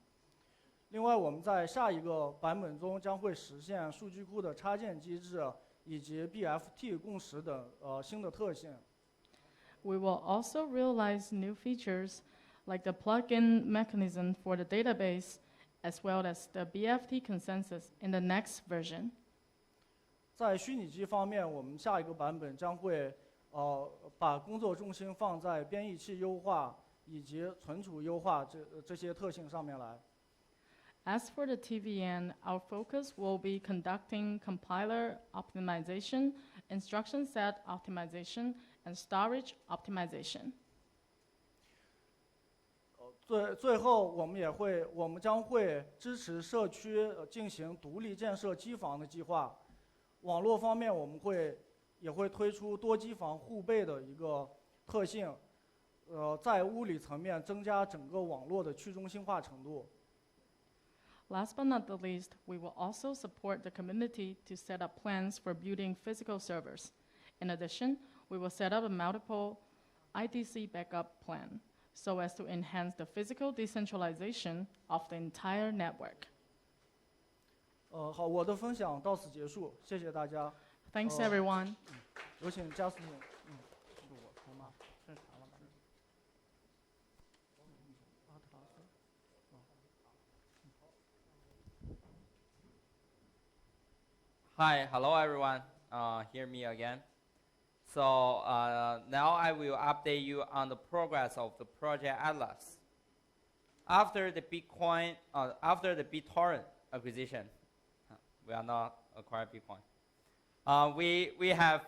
另外，我们在下一个版本中将会实现数据库的插件机制以及 BFT 共识等新的特性。We will also realize new features like the plug-in mechanism for the database, as well as the BFT consensus in the next version. 在虚拟机方面，我们下一个版本将会把工作重心放在编译器优化以及存储优化这些特性上面来。As for the TVN, our focus will be conducting compiler optimization, instruction set optimization, and storage optimization. 最后，我们将会支持社区进行独立建设机房的计划。网络方面，我们也会推出多机房互备的一个特性，在物理层面增加整个网络的去中心化程度。Last but not the least, we will also support the community to set up plans for building physical servers. In addition, we will set up a multiple IDC backup plan so as to enhance the physical decentralization of the entire network. 好，我的分享到此结束，谢谢大家。Thanks, everyone. 有请加速。Hi, hello everyone. Hear me again. So now I will update you on the progress of the Project Atlas. After the BitTorrent acquisition, we are not acquired Bitcoin. We have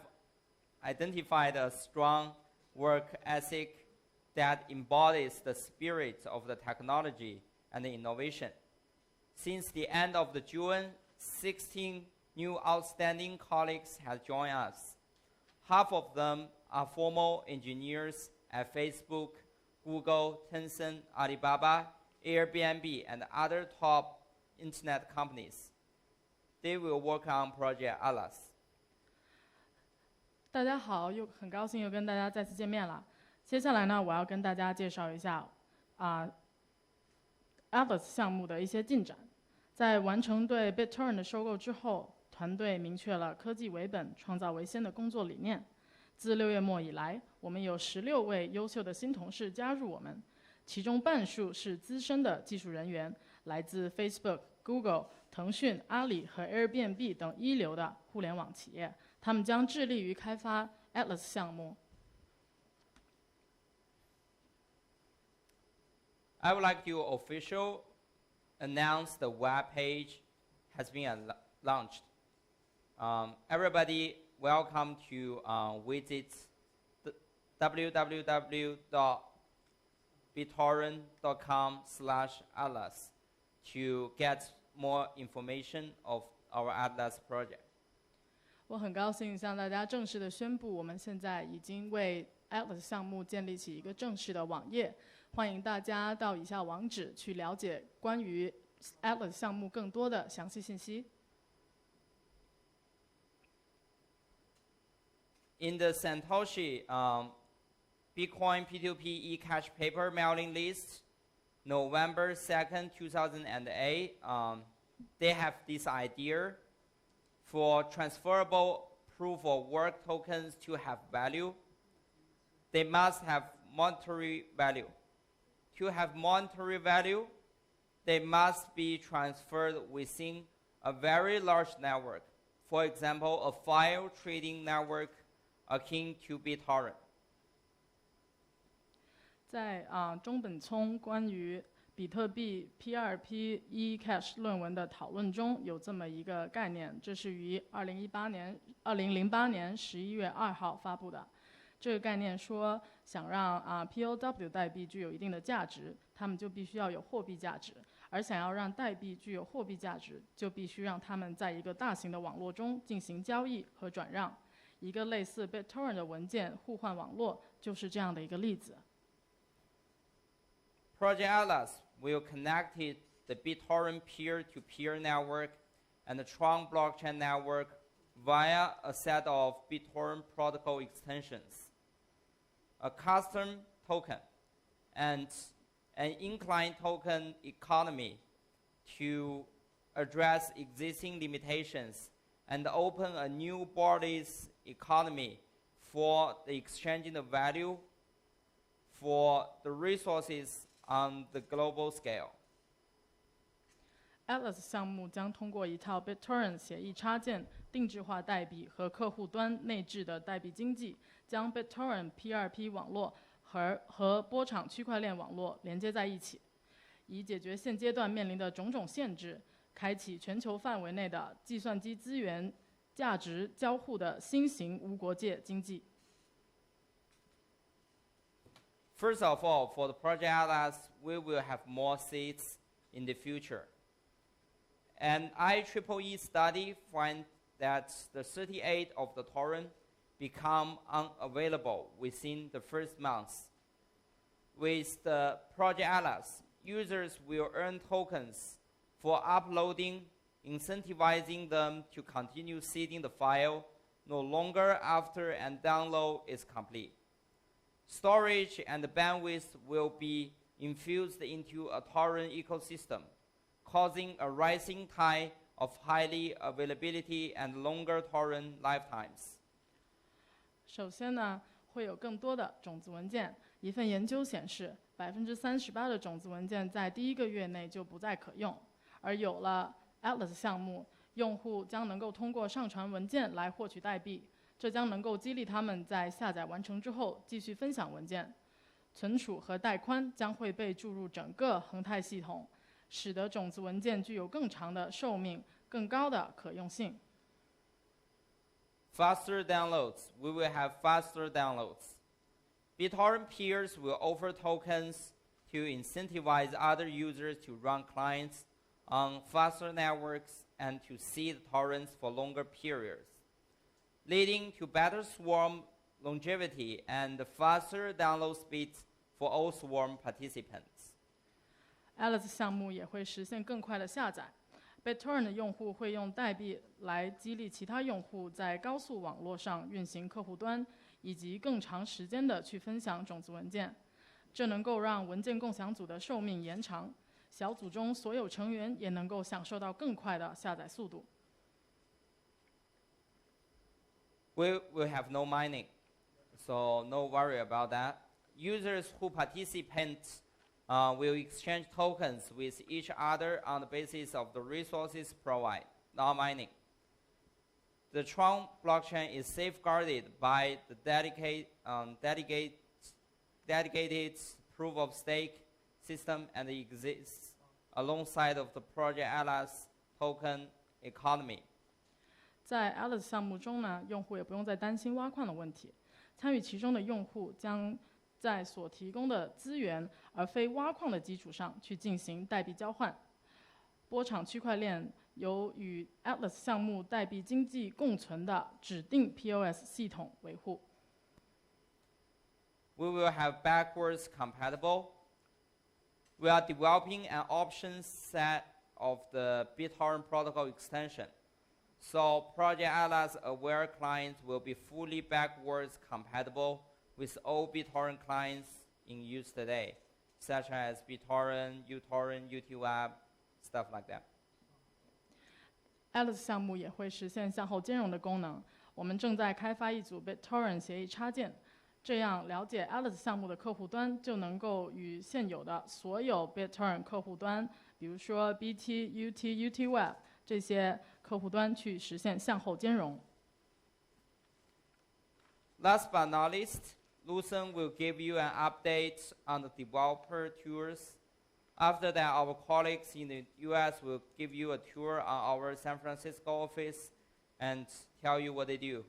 identified a strong work ethic that embodies the spirit of the technology and the innovation. Since the end of the June, 16 new outstanding colleagues have joined us. Half of them are former engineers at Facebook, Google, Tencent, Alibaba, Airbnb, and other top internet companies. They will work on Project Atlas. 大家好，很高兴又跟大家再次见面了。接下来呢，我要跟大家介绍一下Atlas 项目的一些进展。在完成对 BitTorrent 的收购之后，团队明确了科技为本、创造为先的工作理念。自6月末以来，我们有16位优秀的新同事加入我们，其中半数是资深的技术人员，来自 Facebook、Google、腾讯、阿里和 Airbnb 等一流的互联网企业。他们将致力于开发 Atlas 项目。I would like to officially announce the web page has been launched. Everybody welcome to visit www.bitorrent.com/atlas to get more information of our Atlas project. 我很高兴向大家正式的宣布，我们现在已经为 Atlas 项目建立起一个正式的网页，欢迎大家到以下网址去了解关于 Atlas 项目更多的详细信息。In the Satoshi Bitcoin P2P eCash paper mailing list, November 2nd, 2008, they have this idea for transferable proof of work tokens to have value. They must have monetary value. To have monetary value, they must be transferred within a very large network. For example, a file trading network akin to BitTorrent. 在中本聪关于比特币 P2P eCash 论文的讨论中有这么一个概念，这是于2008年11月2号发布的。这个概念说，想让POW 代币具有一定的价值，它们就必须要有货币价值；而想要让代币具有货币价值，就必须让它们在一个大型的网络中进行交易和转让。一个类似 BitTorrent 的文件互换网络就是这样的一个例子。Project Atlas will connect the BitTorrent peer-to-peer network and the Tron blockchain network via a set of BitTorrent protocol extensions, a custom token, and an inclined token economy to address existing limitations and open a new bodies economy for the exchanging of value for the resources on the global scale. Atlas 项目将通过一套 BitTorrent 协议插件、定制化代币和客户端内置的代币经济，将 BitTorrent P2P 网络和波场区块链网络连接在一起，以解决现阶段面临的种种限制，开启全球范围内的计算机资源价值交互的新型无国界经济。First of all, for the Project Atlas, we will have more seats in the future. An IEEE study finds that the 38 of the torrent become unavailable within the first months. With the Project Atlas, users will earn tokens for uploading, incentivizing them to continue seeding the file no longer after a download is complete. Storage and bandwidth will be infused into a torrent ecosystem, causing a rising tide of highly availability and longer torrent lifetimes. 首先呢，会有更多的种子文件。一份研究显示，38%的种子文件在第1个月内就不再可用。而有了 Atlas 项目，用户将能够通过上传文件来获取代币。这将能够激励他们在下载完成之后继续分享文件，存储和带宽将会被注入整个恒泰系统，使得种子文件具有更长的寿命、更高的可用性。Faster downloads. We will have faster downloads. BitTorrent peers will offer tokens to incentivize other users to run clients on faster networks and to seed torrents for longer periods, leading to better swarm longevity and faster download speeds for all swarm participants. Atlas 项目也会实现更快的下载。BitTorrent 的用户会用代币来激励其他用户在高速网络上运行客户端，以及更长时间的去分享种子文件。这能够让文件共享组的寿命延长，小组中所有成员也能够享受到更快的下载速度。We will have no mining, so no worry about that. Users who participate will exchange tokens with each other on the basis of the resources provided, not mining. The Tron blockchain is safeguarded by the dedicated proof of stake system and exists alongside of the Project Atlas token economy. 在 Atlas 项目中呢，用户也不用再担心挖矿的问题。参与其中的用户将在所提供的资源而非挖矿的基础上去进行代币交换。波场区块链由与 Atlas 项目代币经济共存的指定 POS 系统维护。We will have backwards compatible. We are developing an option set of the BitTorrent protocol extension. So Project Atlas aware clients will be fully backwards compatible with all BitTorrent clients in use today, such as BitTorrent, Utorrent, Web, stuff like that. Atlas 项目也会实现向后兼容的功能。我们正在开发一组 BitTorrent 协议插件，这样了解 Atlas 项目的客户端就能够与现有的所有 BitTorrent 客户端，比如说 BT、UT、Web 这些客户端去实现向后兼容。Last but not least, Lucen will give you an update on the developer tours. After that, our colleagues in the US will give you a tour on our San Francisco office and tell you what they do.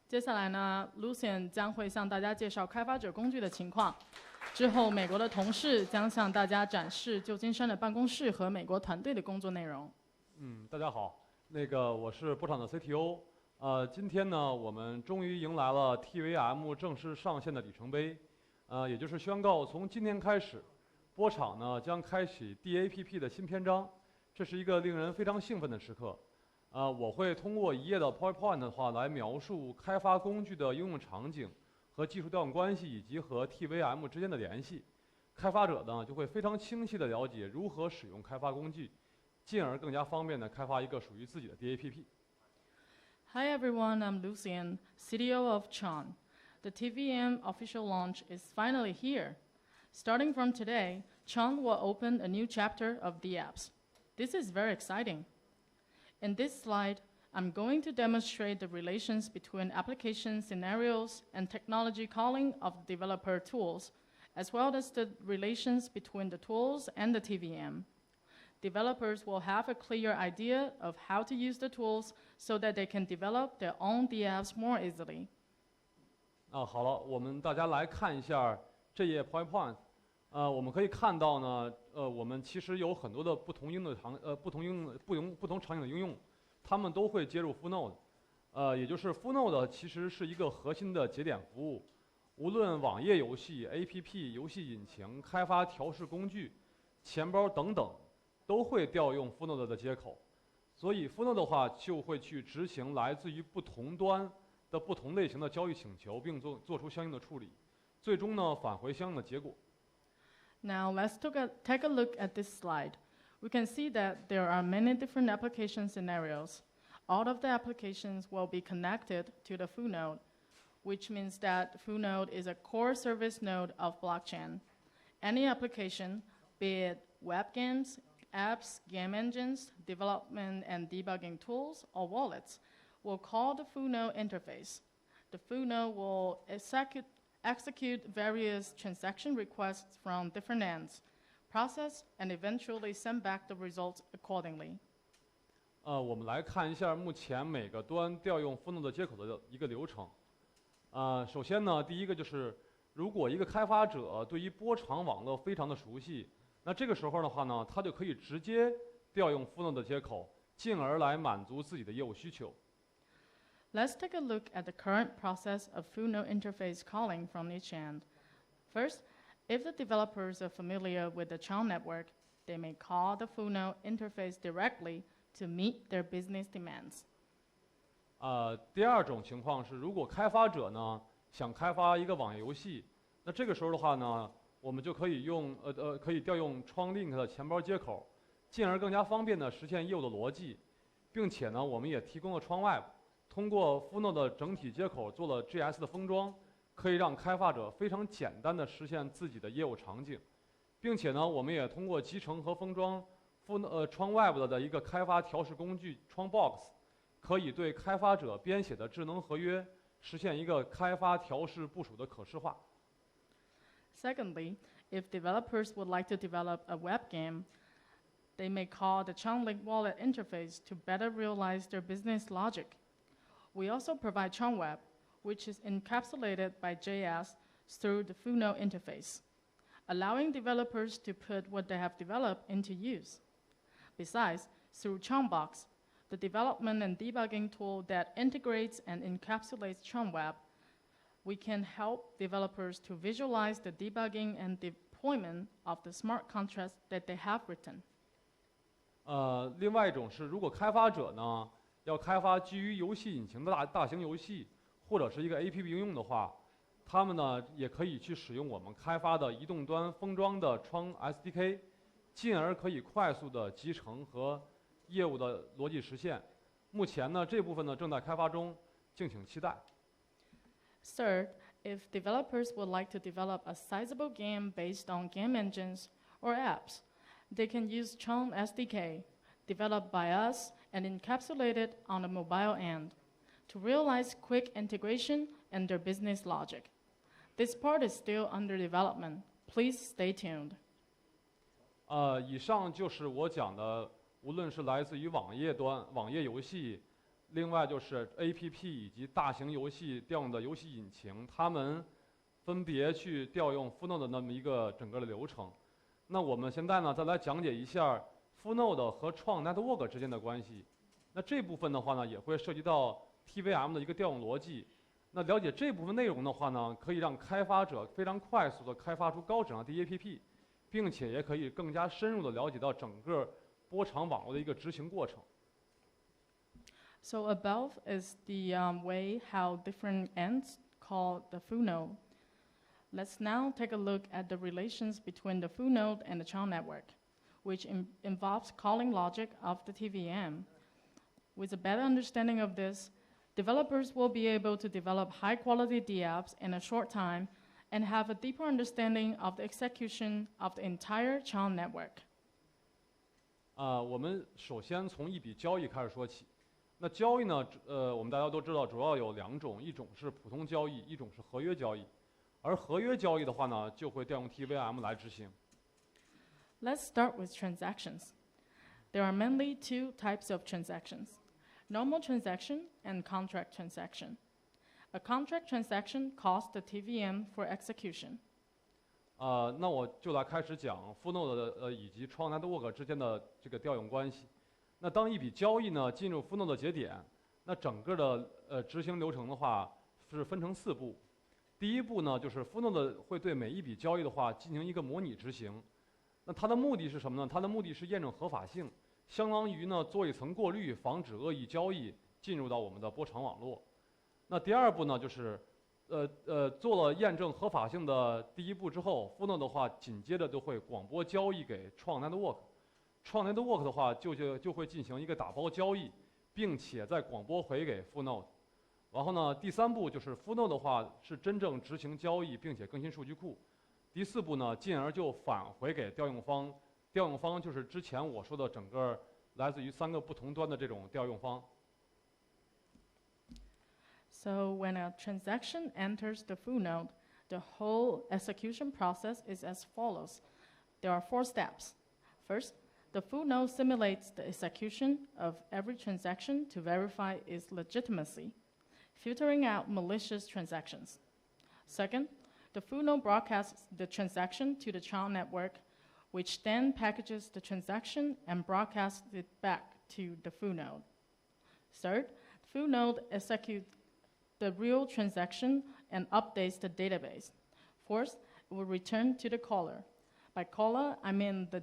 接下来呢 ，Lucien 将会向大家介绍开发者工具的情况。之后，美国的同事将向大家展示旧金山的办公室和美国团队的工作内容。大家好，我是波场的 CTO。今天呢，我们终于迎来了 TVM 正式上线的里程碑，也就是宣告从今天开始，波场呢将开启 DAPP 的新篇章，这是一个令人非常兴奋的时刻。我会通过一页的 PowerPoint 的话来描述开发工具的应用场景和技术调用关系，以及和 TVM 之间的联系。开发者呢就会非常清晰地了解如何使用开发工具，进而更加方便地开发一个属于自己的 DAPP。Hi everyone, I'm Lucien, CTO of Tron. The TVM official launch is finally here. Starting from today, Tron will open a new chapter of DApps. This is very exciting. In this slide, I'm going to demonstrate the relations between application scenarios and technology calling of developer tools, as well as the relations between the tools and the TVM. Developers will have a clear idea of how to use the tools so that they can develop their own DApps more easily. 好了，我们大家来看一下这页 PowerPoint。我们可以看到呢，我们其实有很多的不同场景的应用，它们都会接入 Full Node。也就是 Full Node 其实是一个核心的节点服务，无论网页游戏、APP、游戏引擎、开发调试工具、钱包等等，都会调用 Full Node 的接口。所以 Full Node 的话就会去执行来自于不同端的不同类型的交易请求，并做出相应的处理，最终呢返回相应的结果。Now let's take a look at this slide. We can see that there are many different application scenarios. All of the applications will be connected to the Full Node, which means that Full Node is a core service node of blockchain. Any application, be it web games, apps, game engines, development and debugging tools, or wallets, will call the Full Node interface. The Full Node will execute various transaction requests from different ends, process and eventually send back the results accordingly. 我们来看一下目前每个端调用 Full Node 接口的一个流程。首先呢，第一个就是如果一个开发者对于波场网络非常的熟悉，那这个时候的话呢，他就可以直接调用 Full Node 的接口，进而来满足自己的业务需求。Let's take a look at the current process of Full Node interface calling from each end. First, if the developers are familiar with the Tron network, they may call the Full Node interface directly to meet their business demands. 第二种情况是，如果开发者呢想开发一个网页游戏，那这个时候的话呢，我们就可以可以调用 Tron Link 的钱包接口，进而更加方便地实现业务的逻辑，并且呢，我们也提供了 Tron Web。通过 Full Node 的整体接口做了 GS 的封装，可以让开发者非常简单地实现自己的业务场景，并且呢，我们也通过集成和封装Tron Web 的一个开发调试工具 Tron Box， 可以对开发者编写的智能合约实现一个开发调试部署的可视化。Secondly, if developers would like to develop a web game, they may call the Tron Link wallet interface to better realize their business logic. We also provide Tron Web, which is encapsulated by JS through the Funo interface, allowing developers to put what they have developed into use. Besides, through Tronbox, the development and debugging tool that integrates and encapsulates Tron Web, we can help developers to visualize the debugging and deployment of the smart contracts that they have written. 另外一种是，如果开发者呢要开发基于游戏引擎的大型游戏，或者是一个 APP 应用的话，他们呢也可以去使用我们开发的移动端封装的Tron SDK， 进而可以快速的集成和业务的逻辑实现。目前呢这部分呢正在开发中，敬请期待。Third, if developers would like to develop a sizable game based on game engines or apps, they can use Tron SDK, developed by us and encapsulated on the mobile end, to realize quick integration and their business logic. This part is still under development. Please stay tuned. 以上就是我讲的，无论是来自于网页端、网页游戏，另外就是 APP 以及大型游戏调用的游戏引擎，它们分别去调用 Funo 的那么一个整个的流程。那我们现在呢，再来讲解一下 Funo 和Tron Network 之间的关系。那这部分的话呢，也会涉及到 TVM 的一个调用逻辑。那了解这部分内容的话呢，可以让开发者非常快速的开发出高质量的 APP， 并且也可以更加深入的了解到整个波长网络的一个执行过程。So above is the way how different ends called the Funo. Let's now take a look at the relations between the Funo and the Tron network, which involves calling logic of the TVM. With a better understanding of this, developers will be able to develop high-quality DApps in a short time and have a deeper understanding of the execution of the entire Tron network. 我们首先从一笔交易开始说起。那交易呢，我们大家都知道，主要有两种，一种是普通交易，一种是合约交易。而合约交易的话呢，就会调用 TVM 来执行。Let's start with transactions. There are mainly two types of transactions: normal transaction and contract transaction. A contract transaction calls the TVM for execution. 那我就来开始讲 Funo 的以及 Tron Network 之间的这个调用关系。那当一笔交易呢进入 Funo 的节点，那整个的执行流程的话是分成4步。第一步呢，就是 Funo 会对每一笔交易的话进行一个模拟执行。那它的目的是什么呢？它的目的是验证合法性，相当于呢做一层过滤，防止恶意交易进入到我们的波长网络。那第二步呢，就是做了验证合法性的第一步之后 ，Funo 的话紧接着就会广播交易给 Tron Network。Tron Network 的话就会进行一个打包交易，并且再广播回给 Funo。然后呢，第3步就是 Funo 的话是真正执行交易，并且更新数据库。第4步呢，进而就返回给调用方。调用方就是之前我说的整个来自于3个不同端的这种调用方。So when a transaction enters the Funo, the whole execution process is as follows. There are 4 steps. First, the Funo simulates the execution of every transaction to verify its legitimacy, filtering out malicious transactions. Second, the Funo broadcasts the transaction to the Tron network, which then packages the transaction and broadcasts it back to the Funo. Third, Funo executes the real transaction and updates the database. Fourth, it will return to the caller. By caller, I mean the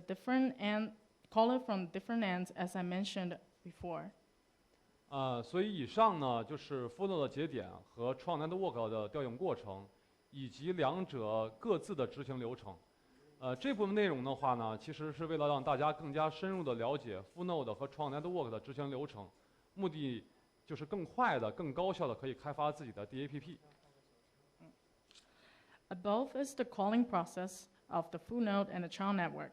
caller from different ends, as I mentioned before. 所以以上呢就是 Funo 的节点和 Tron Network 的调用过程，以及两者各自的执行流程。这部分内容的话呢，其实是为了让大家更加深入的了解 Funo 和 Tron Network 的执行流程，目的就是更快的、更高效的可以开发自己的 DAPP。Above is the calling process of the Funo and the Tron network,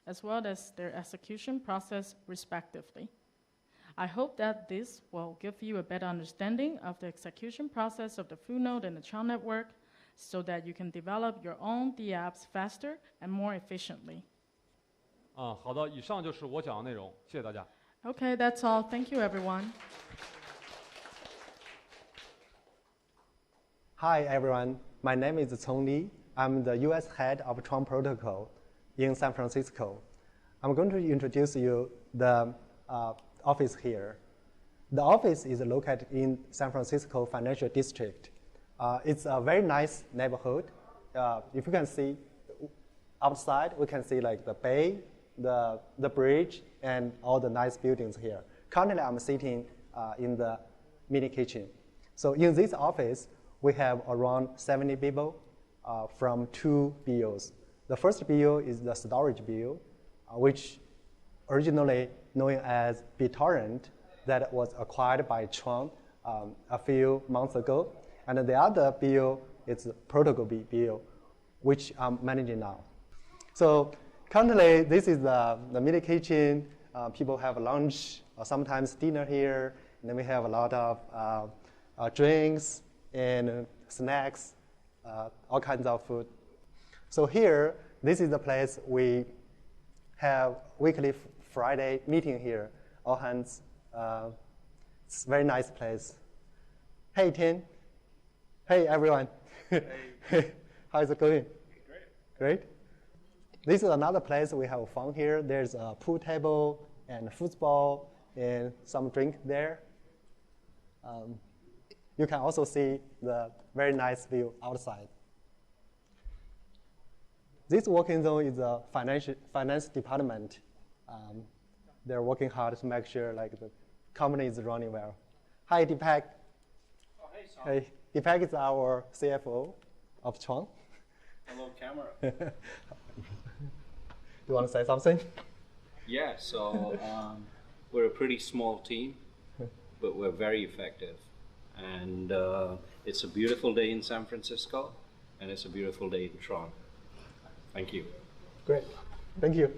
as well as their execution process respectively. I hope that this will give you a better understanding of the execution process of the Funo and the Tron network, so that you can develop your own DApps faster and more efficiently. 好的，以上就是我讲的内容，谢谢大家。 Okay, that's all. Thank you, everyone. Hi everyone, my name is Cong Li. I'm the US head of Tron Protocol in San Francisco. I'm going to introduce you the office here. The office is located in San Francisco Financial District. It's a very nice neighborhood. If you can see outside, we can see like the bay, the bridge, and all the nice buildings here. Currently, I'm sitting in the mini kitchen. So in this office, we have around 70 people from 2 BUs. The first BU is the storage BU, which originally known as Utorrent, that was acquired by Tron a few months ago. And the other BU is Protocol BU, which I'm managing now. So currently, this is the mini kitchen. People have lunch or sometimes dinner here. And then we have a lot of drinks and snacks, all kinds of food. So here, this is the place we have weekly Friday meeting here, all hands. It's a very nice place. Hey, Tian. Hey, everyone. Hey. How's it going? Great. This is another place we have fun here. There's a pool table and football and some drink there. You can also see the very nice view outside. This working zone is the finance department. They're working hard to make sure like the company is running well. Hi, Deepak. Oh, hey, Sam. Hey, Deepak is our CFO of Tron. Hello, camera. Do you want to say something? Yeah, so we're a pretty small team, but we're very effective. And it's a beautiful day in San Francisco, and it's a beautiful day in Tron. Thank you. Great. Thank you.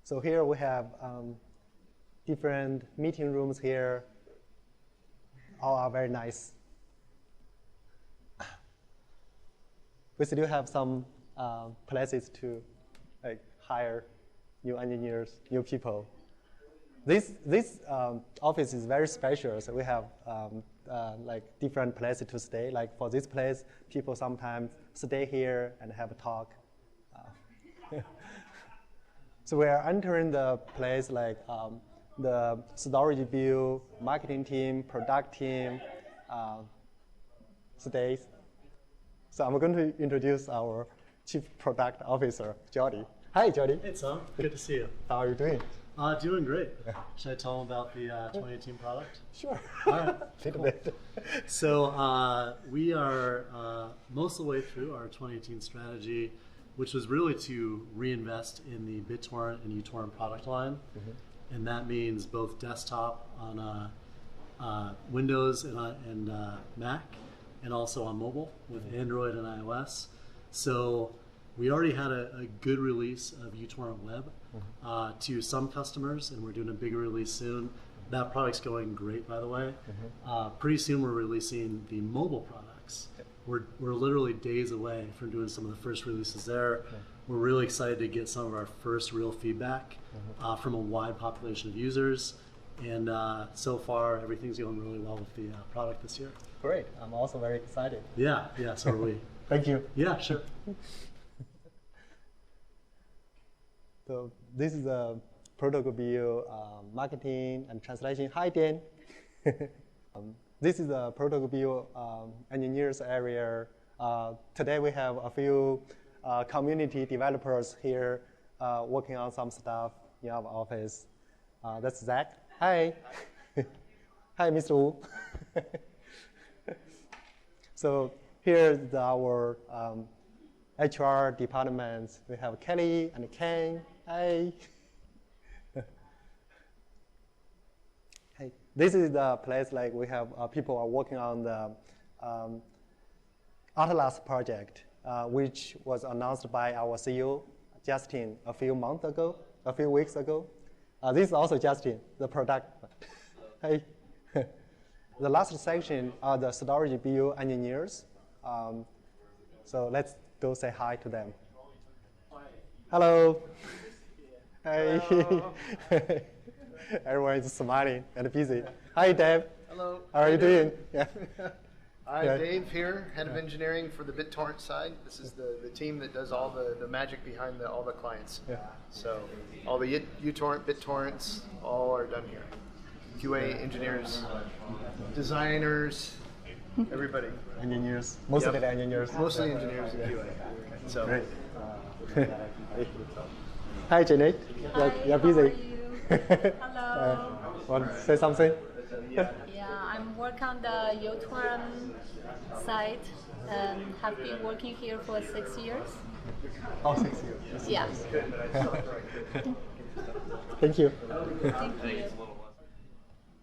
So here we have different meeting rooms here. All are very nice. We still have some places to like hire new engineers, new people. This office is very special, so we have like different places to stay. Like for this place, people sometimes stay here and have a talk. So we are entering the place like the storage BU, marketing team, product team stays. So I'm going to introduce our Chief Product Officer, Jody. Hi, Jody. Hey, Tom. Good to see you. How are you doing? Doing great. Should I tell them about the 2018 product? Sure. All right. Little bit. So we are most of the way through our 2018 strategy, which was really to reinvest in the BitTorrent and Utorrent product line. Mm-hmm. And that means both desktop on Windows and Mac, and also on mobile with Android and iOS. So we already had a good release of Utorrent Web to some customers, and we're doing a bigger release soon. That product's going great, by the way. Pretty soon we're releasing the mobile products. We're literally days away from doing some of the first releases there. We're really excited to get some of our first real feedback from a wide population of users. And so far, everything's going really well with the product this year. Great. I'm also very excited. Yeah, so are we. Thank you. Yeah, sure. So this is the Protocol BU marketing and translation. Hi, Dan. This is the Protocol BU engineers area. Today we have a few community developers here working on some stuff in our office. That's Zach. Hi. Hi, Mr. Wu. So here's our HR departments. We have Kelly and Ken. Hi. Hey. This is the place like we have people are working on the Atlas project, which was announced by our CEO, Justin, a few weeks ago. This is also Justin, the product. Hey. The last section are the storage BU engineers. So let's go say hi to them. Hello. Hey. Everyone is smiling and busy. Hi, Dave. Hello. How are you doing? Yeah. Hi, Yeah. Dave here, head of engineering for the BitTorrent side. This is the team that does all the magic behind all the clients. Yeah. So all the Utorrent, BitTorrents, all are done here. QA engineers, designers, everybody. Engineers. Mostly Yep. the engineers. Mostly engineers and QA. So Great. Hi, Janet. You're busy. Hello. Want to say something? Yeah, I'm working on the Utorrent side and have been working here for 6 years. Oh, 6 years. Yeah. Thank you. Thank you.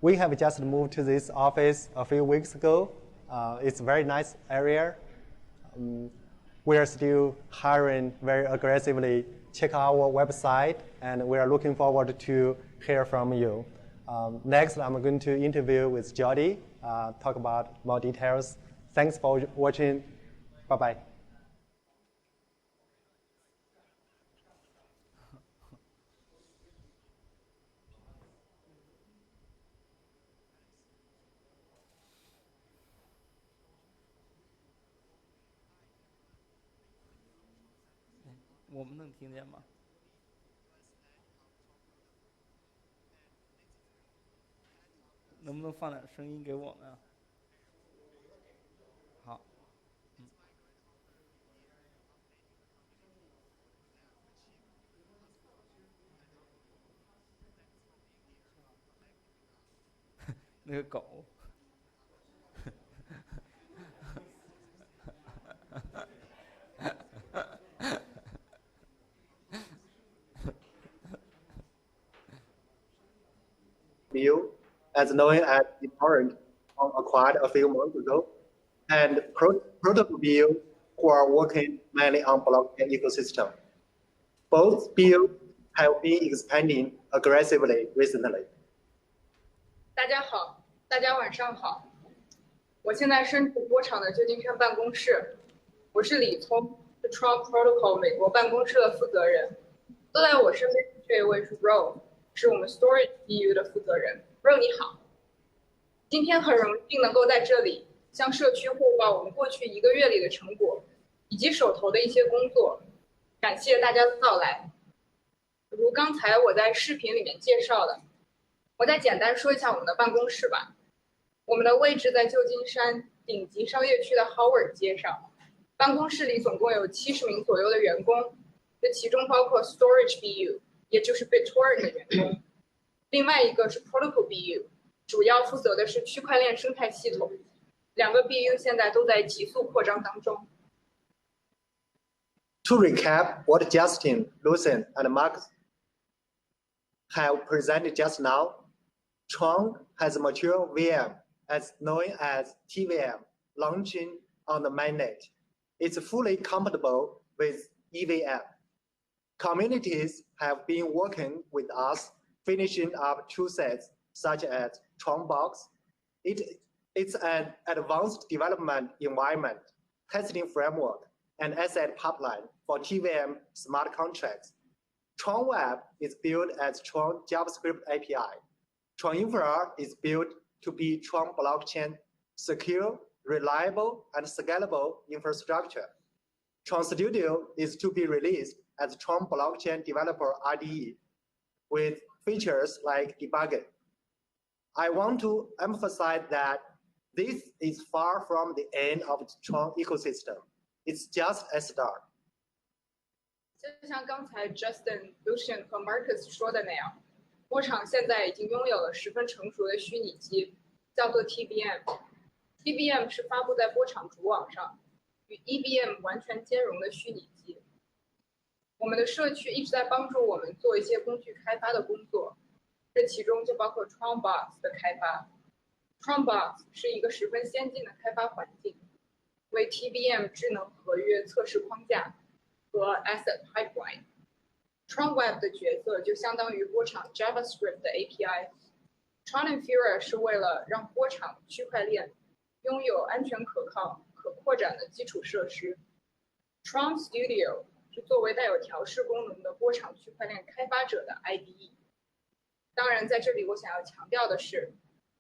We have just moved to this office a few weeks ago. It's a very nice area. We are still hiring very aggressively. Check our website, and we are looking forward to hear from you. Next, I'm going to interview with Jody, talk about more details. Thanks for watching. Bye-bye.我们能听见吗？能不能放点声音给我们啊？好，那个狗。Bill, as known as Utorrent, acquired a few months ago, and Protocol Bill, who are working mainly on blockchain ecosystem. Both bills have been expanding aggressively recently. 大家好，大家晚上好。我现在身处波场的旧金山办公室，我是李聪，是 Tron Protocol 美国办公室的负责人。坐在我身边的这一位是 Ro， 是我们 Storage BU 的负责人。Ro 你好，今天很荣幸能够在这里向社区汇报我们过去1个月里的成果，以及手头的一些工作。感谢大家的到来。如刚才我在视频里面介绍的，我再简单说一下我们的办公室吧。我们的位置在旧金山顶级商业区的 Howard 街上，办公室里总共有70名左右的员工，这其中包括 Storage BU， 也就是 BitTorrent 的员工。另外一个是 Protocol BU， 主要负责的是区块链生态系统。2个 BU 现在都在急速扩张当中。To recap what Justin, Lucien, and Mark have presented just now, Tron has a mature VM, as known as TVM, launching on the mainnet. It's fully compatible with EVM. Communities have been working with us, finishing up tool sets such as Tronbox. It's an advanced development environment, testing framework, and asset pipeline for TVM smart contracts. Tron Web is built as Tron JavaScript API. Tron Infra is built to be Tron blockchain, secure, reliable, and scalable infrastructure. Tron Studio is to be released as Tron blockchain developer IDE with features like debugging. I want to emphasize that this is far from the end of the Tron ecosystem. It's just a start. 就像刚才 Justin、Lucien 和 Marcus 说的那样，波场现在已经拥有了十分成熟的虚拟机，叫做 TVM。TVM 是发布在波场主网上，与 EVM 完全兼容的虚拟机。我们的社区一直在帮助我们做一些工具开发的工作，这其中就包括 Tronbox 的开发。Tronbox 是一个十分先进的开发环境，为 TVM 智能合约测试框架和 Asset Pipeline。Tron Web 的角色就相当于波场 JavaScript 的 API。Tron Infra 是为了让波场区块链拥有安全可靠、可可扩展的基础设施。Tron Studio 是作为带有调试功能的波场区块链开发者的 IDE。当然，在这里我想要强调的是，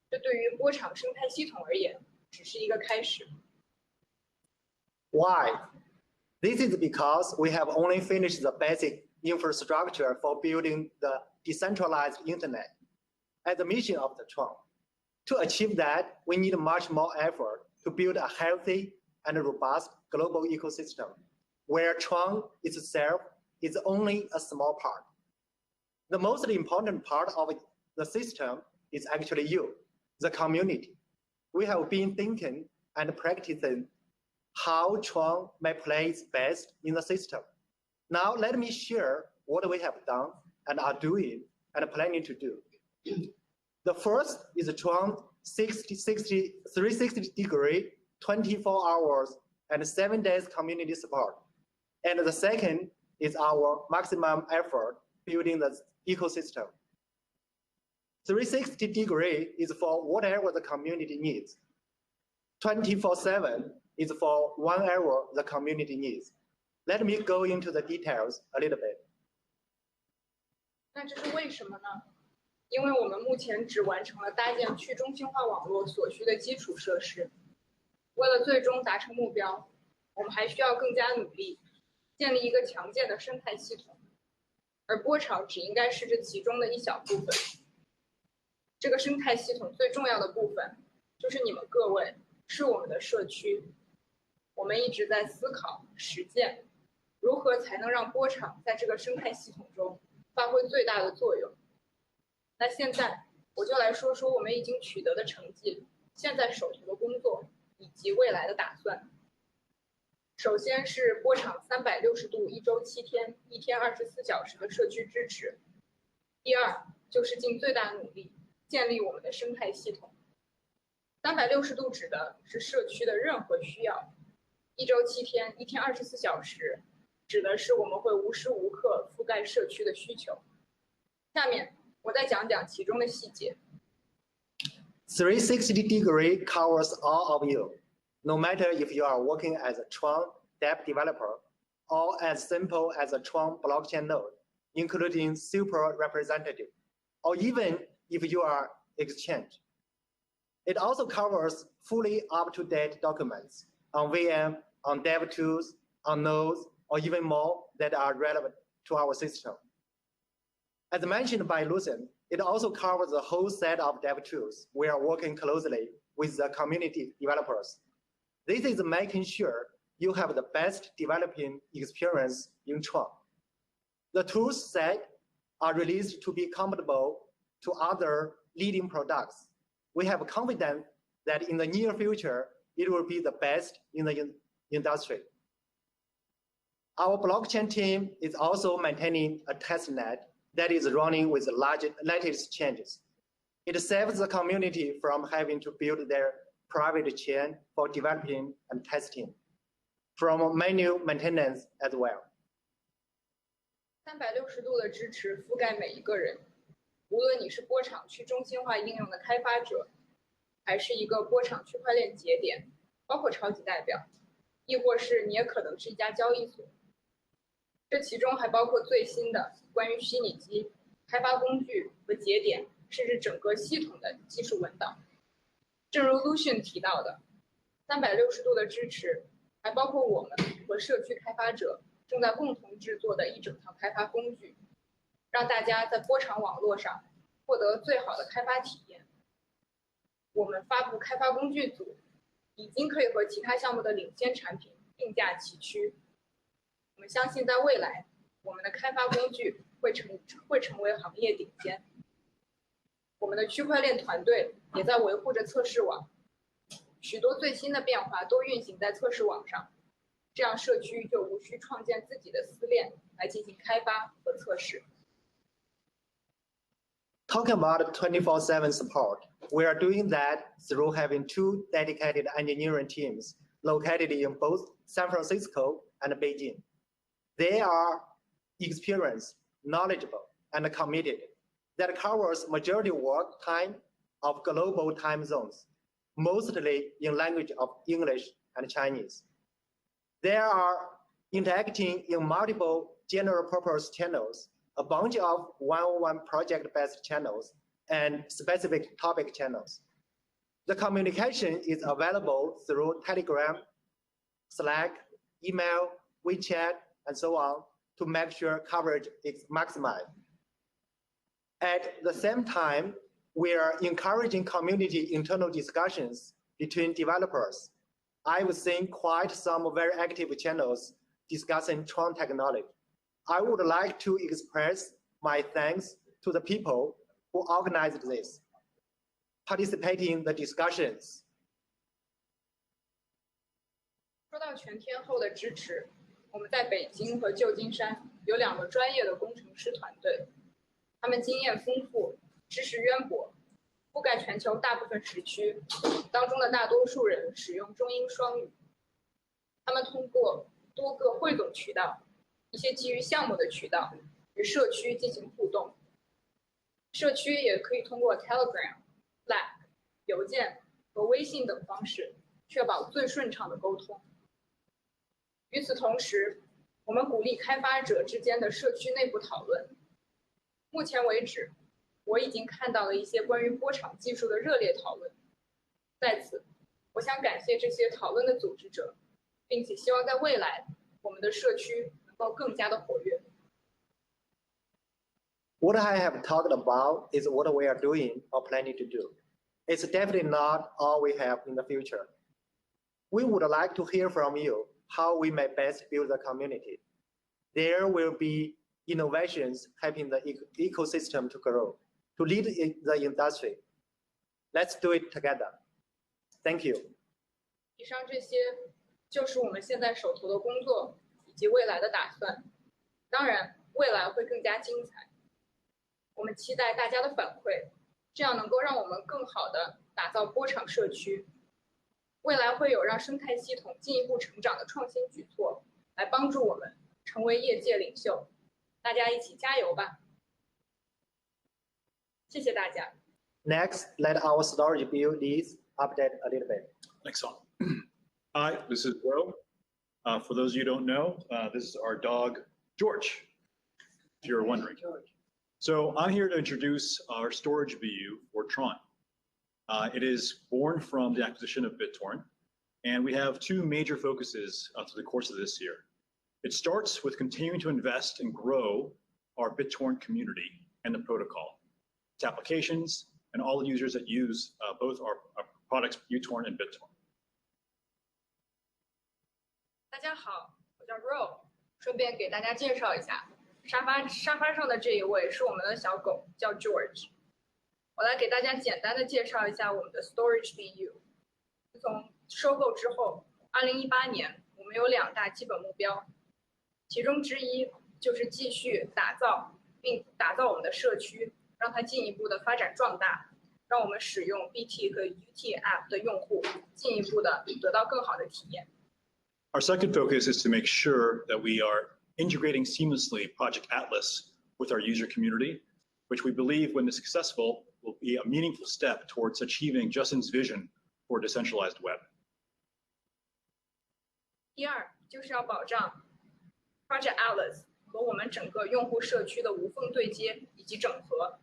这对于波场生态系统而言，只是一个开始。Why? This is because we have only finished the basic infrastructure for building the decentralized internet as the mission of the Tron. To achieve that, we need much more effort to build a healthy and robust global ecosystem, where Tron itself is only a small part. The most important part of the system is actually you, the community. We have been thinking and practicing how Tron may play its best in the system. Now let me share what we have done and are doing and planning to do. The first is Tron 360-degree, 24 hours and 7 days community support. And the second is our maximum effort building the ecosystem. 360-degree is for whatever the community needs. 24/7 is for whenever the community needs. Let me go into the details a little bit. 那这是为什么呢？因为我们目前只完成了搭建去中心化网络所需的基础设施。为了最终达成目标，我们还需要更加努力，建立一个强健的生态系统。而波场只应该是这其中的一小部分。这个生态系统最重要的部分就是你们各位，是我们的社区。我们一直在思考、实践，如何才能让波场在这个生态系统中发挥最大的作用。那现在我就来说说我们已经取得的成绩，现在手头的工作以及未来的打算。首先是波场360度1周7天1天24小时的社区支持。第二就是尽最大努力建立我们的生态系统。360度指的是社区的任何需要，1周7天1天24小时指的是我们会无时无刻覆盖社区的需求。下面我再讲讲其中的细节。360-degree covers all of you, no matter if you are working as a Tron Dev developer or as simple as a Tron blockchain node, including super representative, or even if you are exchange. It also covers fully up-to-date documents on VM, on dev tools, on nodes, or even more that are relevant to our system. As mentioned by Lucian, it also covers the whole set of dev tools. We are working closely with the community developers. This is making sure you have the best developing experience in Tron. The tools set are released to be compatible to other leading products. We have confidence that in the near future, it will be the best in the industry. Our blockchain team is also maintaining a testnet that is running with the latest changes. It saves the community from having to build their private chain for developing and testing, from manual maintenance as well. 360度的支持覆盖每一个人，无论你是波场去中心化应用的开发者，还是一个波场区块链节点，包括超级代表，亦或是你也可能是一家交易所。这其中还包括最新的关于虚拟机、开发工具和节点，甚至整个系统的技术文档。正如 Lucian 提到的，360度的支持还包括我们和社区开发者正在共同制作的一整套开发工具，让大家在波场网络上获得最好的开发体验。我们发布开发工具组已经可以和其他项目的领先产品并驾齐驱。我们相信在未来，我们的开发工具会成为行业顶尖。我们的区块链团队也在维护着测试网，许多最新的变化都运行在测试网上，这样社区就无需创建自己的私链来进行开发和测试。Talking about 24/7 support, we are doing that through having 2 dedicated engineering teams located in both San Francisco and Beijing. They are experienced, knowledgeable, and committed. That covers majority work time of global time zones, mostly in language of English and Chinese. They are interacting in multiple general purpose channels, a bunch of one-on-one project-based channels, and specific topic channels. The communication is available through Telegram, Slack, email, WeChat, and so on to make sure coverage is maximized. At the same time, we are encouraging community internal discussions between developers. I've seen quite some very active channels discussing Tron technology. I would like to express my thanks to the people who organized this, participating in the discussions. 说到全天候的支持，我们在北京和旧金山有2个专业的工程师团队，他们经验丰富，知识渊博，覆盖全球大部分时区，当中的大多数人使用中英双语。他们通过多个汇总渠道，一些基于项目的渠道，与社区进行互动。社区也可以通过 Telegram、Slack、邮件和微信等方式，确保最顺畅的沟通。与此同时，我们鼓励开发者之间的社区内部讨论。目前为止，我已经看到了一些关于波场技术的热烈讨论。在此，我想感谢这些讨论的组织者，并且希望在未来，我们的社区能够更加的活跃。What I have talked about is what we are doing or planning to do. It's definitely not all we have in the future. We would like to hear from you how we may best build the community. There will be innovations helping the ecosystem to grow, to lead the industry. Let's do it together. Thank you. 以上这些就是我们现在手头的工作以及未来的打算。当然，未来会更加精彩。我们期待大家的反馈，这样能够让我们更好地打造波场社区。未来会有让生态系统进一步成长的创新举措，来帮助我们成为业界领袖。大家一起加油吧！谢谢大家。Next, let our storage build leads update a little bit. Next song. Hi, this is Bro. For those of you who don't know, this is our dog, George, if you're wondering. So I'm here to introduce our storage BU for Tron. It is born from the acquisition of BitTorrent, and we have 2 major focuses through the course of this year. It starts with continuing to invest and grow our BitTorrent community and the protocol, its applications, and all the users that use both our products, Utorrent and BitTorrent. 大家好，我叫 Ro， 顺便给大家介绍一下，沙发上的这一位是我们的小狗，叫 George。我来给大家简单的介绍一下我们的 Storage BU。自从收购之后，2018年我们有2大基本目标，其中之一就是继续打造我们的社区，让它进一步的发展壮大，让我们使用 BT 和 UT App 的用户进一步的得到更好的体验。Our second focus is to make sure that we are integrating seamlessly Project Atlas with our user community, which we believe, when successful, will be a meaningful step towards achieving Justin's vision for a decentralized web. 第二，就是要保障 Project Atlas 和我们整个用户社区的无缝对接以及整合。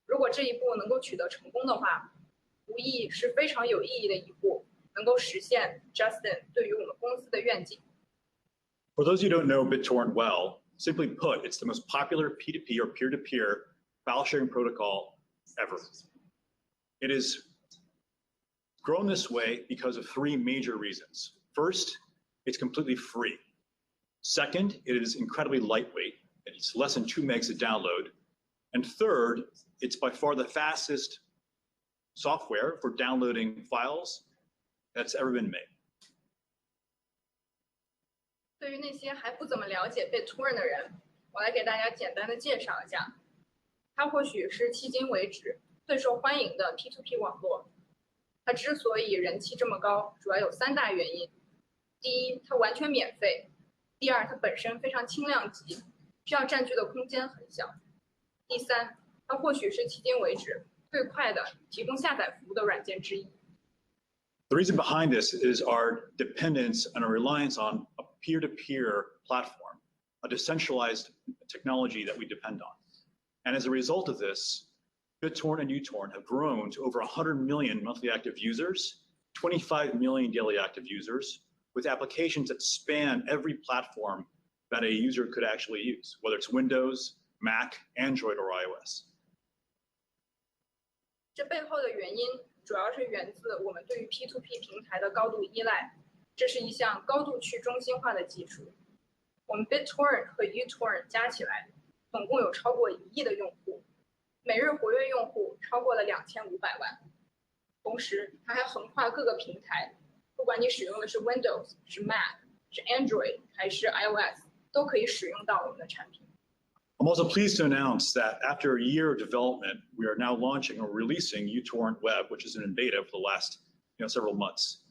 如果这一步能够取得成功的话，无疑是非常有意义的一步，能够实现 Justin 对于我们公司的愿景。For those who don't know BitTorrent well, simply put, it's the most popular P2P or peer-to-peer file sharing protocol ever. It is grown this way because of 3 major reasons. First, it's completely free. Second, it is incredibly lightweight. It's less than 2 megs to download. And third, it's by far the fastest software for downloading files that's ever been made. 对于那些还不怎么了解 BitTorrent 的人，我来给大家简单的介绍一下。它或许是迄今为止最受欢迎的 P2P 网络。它之所以人气这么高，主要有3大原因。第一，它完全免费；第二，它本身非常轻量级，需要占据的空间很小；第三，它或许是迄今为止最快的提供下载服务的软件之一。The reason behind this is our dependence and our reliance on a peer-to-peer platform, a decentralized technology that we depend on. And as a result of this, BitTorrent and Utorrent have grown to over 100 million monthly active users, 25 million daily active users, with applications that span every platform that a user could actually use, whether it's Windows, Mac, Android, or iOS. 这背后的原因主要是源自我们对于 P2P 平台的高度依赖，这是一项高度去中心化的技术。我们 BitTorrent 和 Utorrent 加起来，总共有超过1亿的用户，每日活跃用户超过了2500万。同时，它还横跨各个平台，不管你使用的是 Windows、是 Mac、是 Android 还是 iOS， 都可以使用到我们的产品。I'm also pleased to announce that after a year of development, we are now launching or releasing Utorrent Web, which has been in beta for the last several months.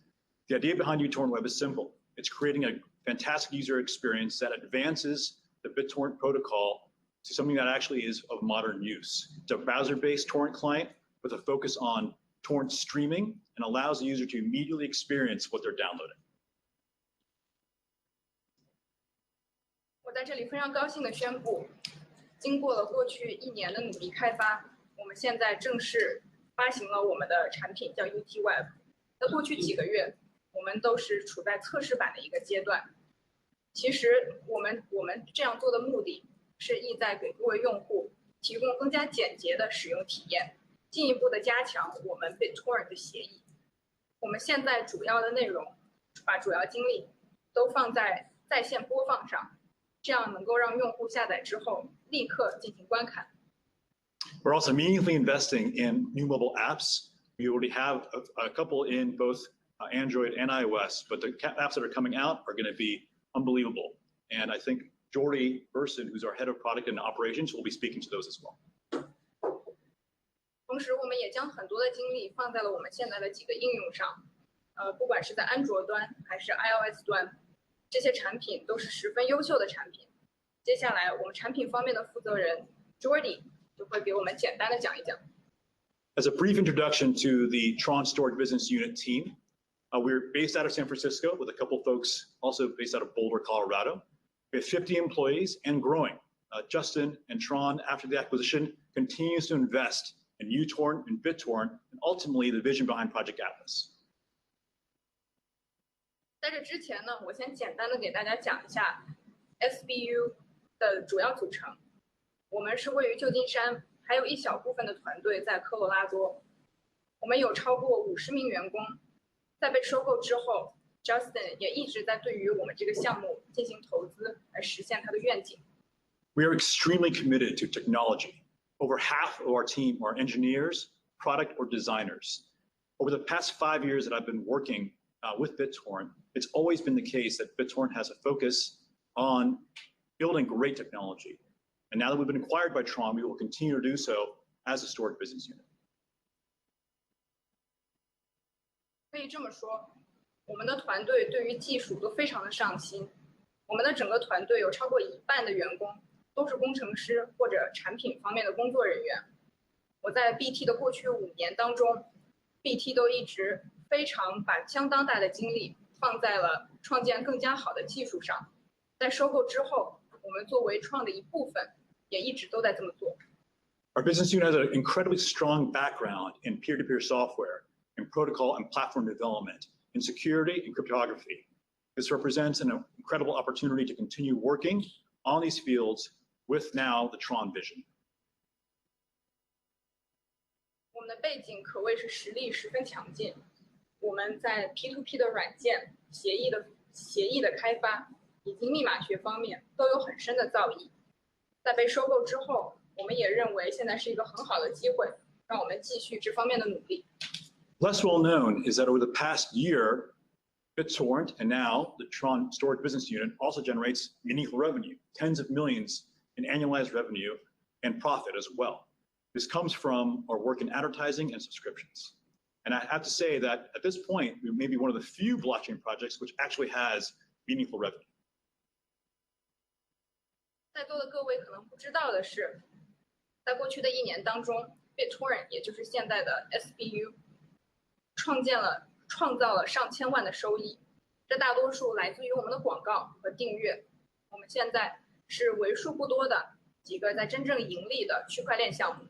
The idea behind Utorrent Web is simple. It's creating a fantastic user experience that advances the BitTorrent protocol to something that actually is of modern use. It's a browser-based torrent client with a focus on torrent streaming and allows the user to immediately experience what they're downloading. 我在这里非常高兴地宣布，经过了过去1年的努力开发，我们现在正式发行了我们的产品，叫 UT Web。在过去几个月，我们都是处在测试版的一个阶段。其实我们这样做的目的是意在给各位用户提供更加简洁的使用体验，进一步的加强我们 BitTorrent 的协议。我们现在主要的内容，把主要精力都放在在线播放上。这样能够让用户下载之后立刻进行观看。We're also meaningfully investing in new mobile apps. We already have a couple in both Android and iOS, but the apps that are coming out are going to be unbelievable. And I think Jordy Burson, who's our head of product and operations, will be speaking to those as well. 同时，我们也将很多的精力放在了我们现在的几个应用上，不管是在安卓端还是 iOS 端。这些产品都是十分优秀的产品。接下来，我们产品方面的负责人 Jordy 就会给我们简单的讲一讲。As a brief introduction to the Tron Storage Business Unit team, we're based out of San Francisco with a couple folks also based out of Boulder, Colorado. We have 50 employees and growing. Justin and Tron, after the acquisition, continues to invest in Utorrent and BitTorrent, and ultimately the vision behind Project Atlas. 在这之前呢，我先简单的给大家讲一下 SBU 的主要组成。我们是位于旧金山，还有一小部分的团队在科罗拉多。我们有超过50名员工。在被收购之后 ，Justin 也一直在对于我们这个项目进行投资，来实现他的愿景。We are extremely committed to technology. Over half of our team are engineers, product or designers. Over the past 5 years that I've been working with BitTorrent, it's always been the case that BitTorrent has a focus on building great technology. And now that we've been acquired by Tron, we will continue to do so as a storage business unit. 可以这么说，我们的团队对于技术都非常的上心。我们的整个团队有超过1半的员工都是工程师或者产品方面的工作人员。我在 BT 的过去5年当中 ，BT 都一直非常把相当大的精力放在了创建更加好的技术上。在收购之后，我们作为创的一部分，也一直都在这么做。Our business unit has an incredibly strong background in peer-to-peer software, in protocol and platform development, in security and cryptography. This represents an incredible opportunity to continue working on these fields with now the Tron vision. 我们的背景可谓是实力十分强劲。我们在 P2P 的软件、协议的开发以及密码学方面都有很深的造诣。在被收购之后，我们也认为现在是一个很好的机会，让我们继续这方面的努力。Less well known is that over the past year, BitTorrent and now the Tron Storage Business Unit also generates meaningful revenue, tens of millions in annualized revenue and profit as well. This comes from our work in advertising and subscriptions. And I have to say that at this point, we may be one of the few blockchain projects which actually has meaningful revenue. 在座的各位可能不知道的是，在过去的1年当中 ，BitTorrent 也就是现在的 SBU， 创创造了上千万的收益，这大多数来自于我们的广告和订阅。我们现在是为数不多的几个在真正盈利的区块链项目。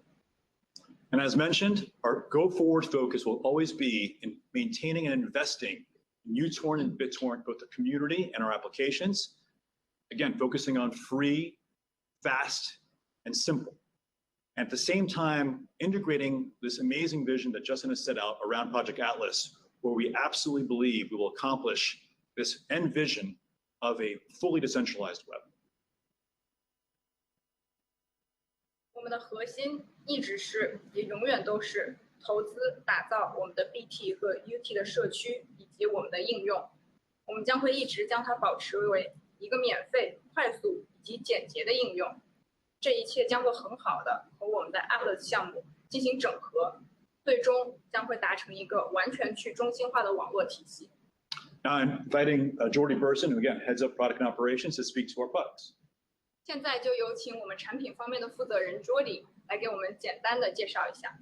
And as mentioned, our go-forward focus will always be in maintaining and investing in Utorrent and BitTorrent, both the community and our applications. Again, focusing on free, fast, and simple. And at the same time, integrating this amazing vision that Justin has set out around Project Atlas, where we absolutely believe we will accomplish this end vision of a fully decentralized web. 我们的核心一直是，也永远都是投资打造我们的 BT 和 UT 的社区以及我们的应用。我们将会一直将它保持为一个免费、快速以及简洁的应用。这一切将会很好的和我们的 Atlas 项目进行整合，最终将会达成一个完全去中心化的网络体系。Now I'm inviting Jordy Burson, who again heads up product and operations, to speak to our products. 现在就有请我们产品方面的负责人 Jordy 来给我们简单的介绍一下。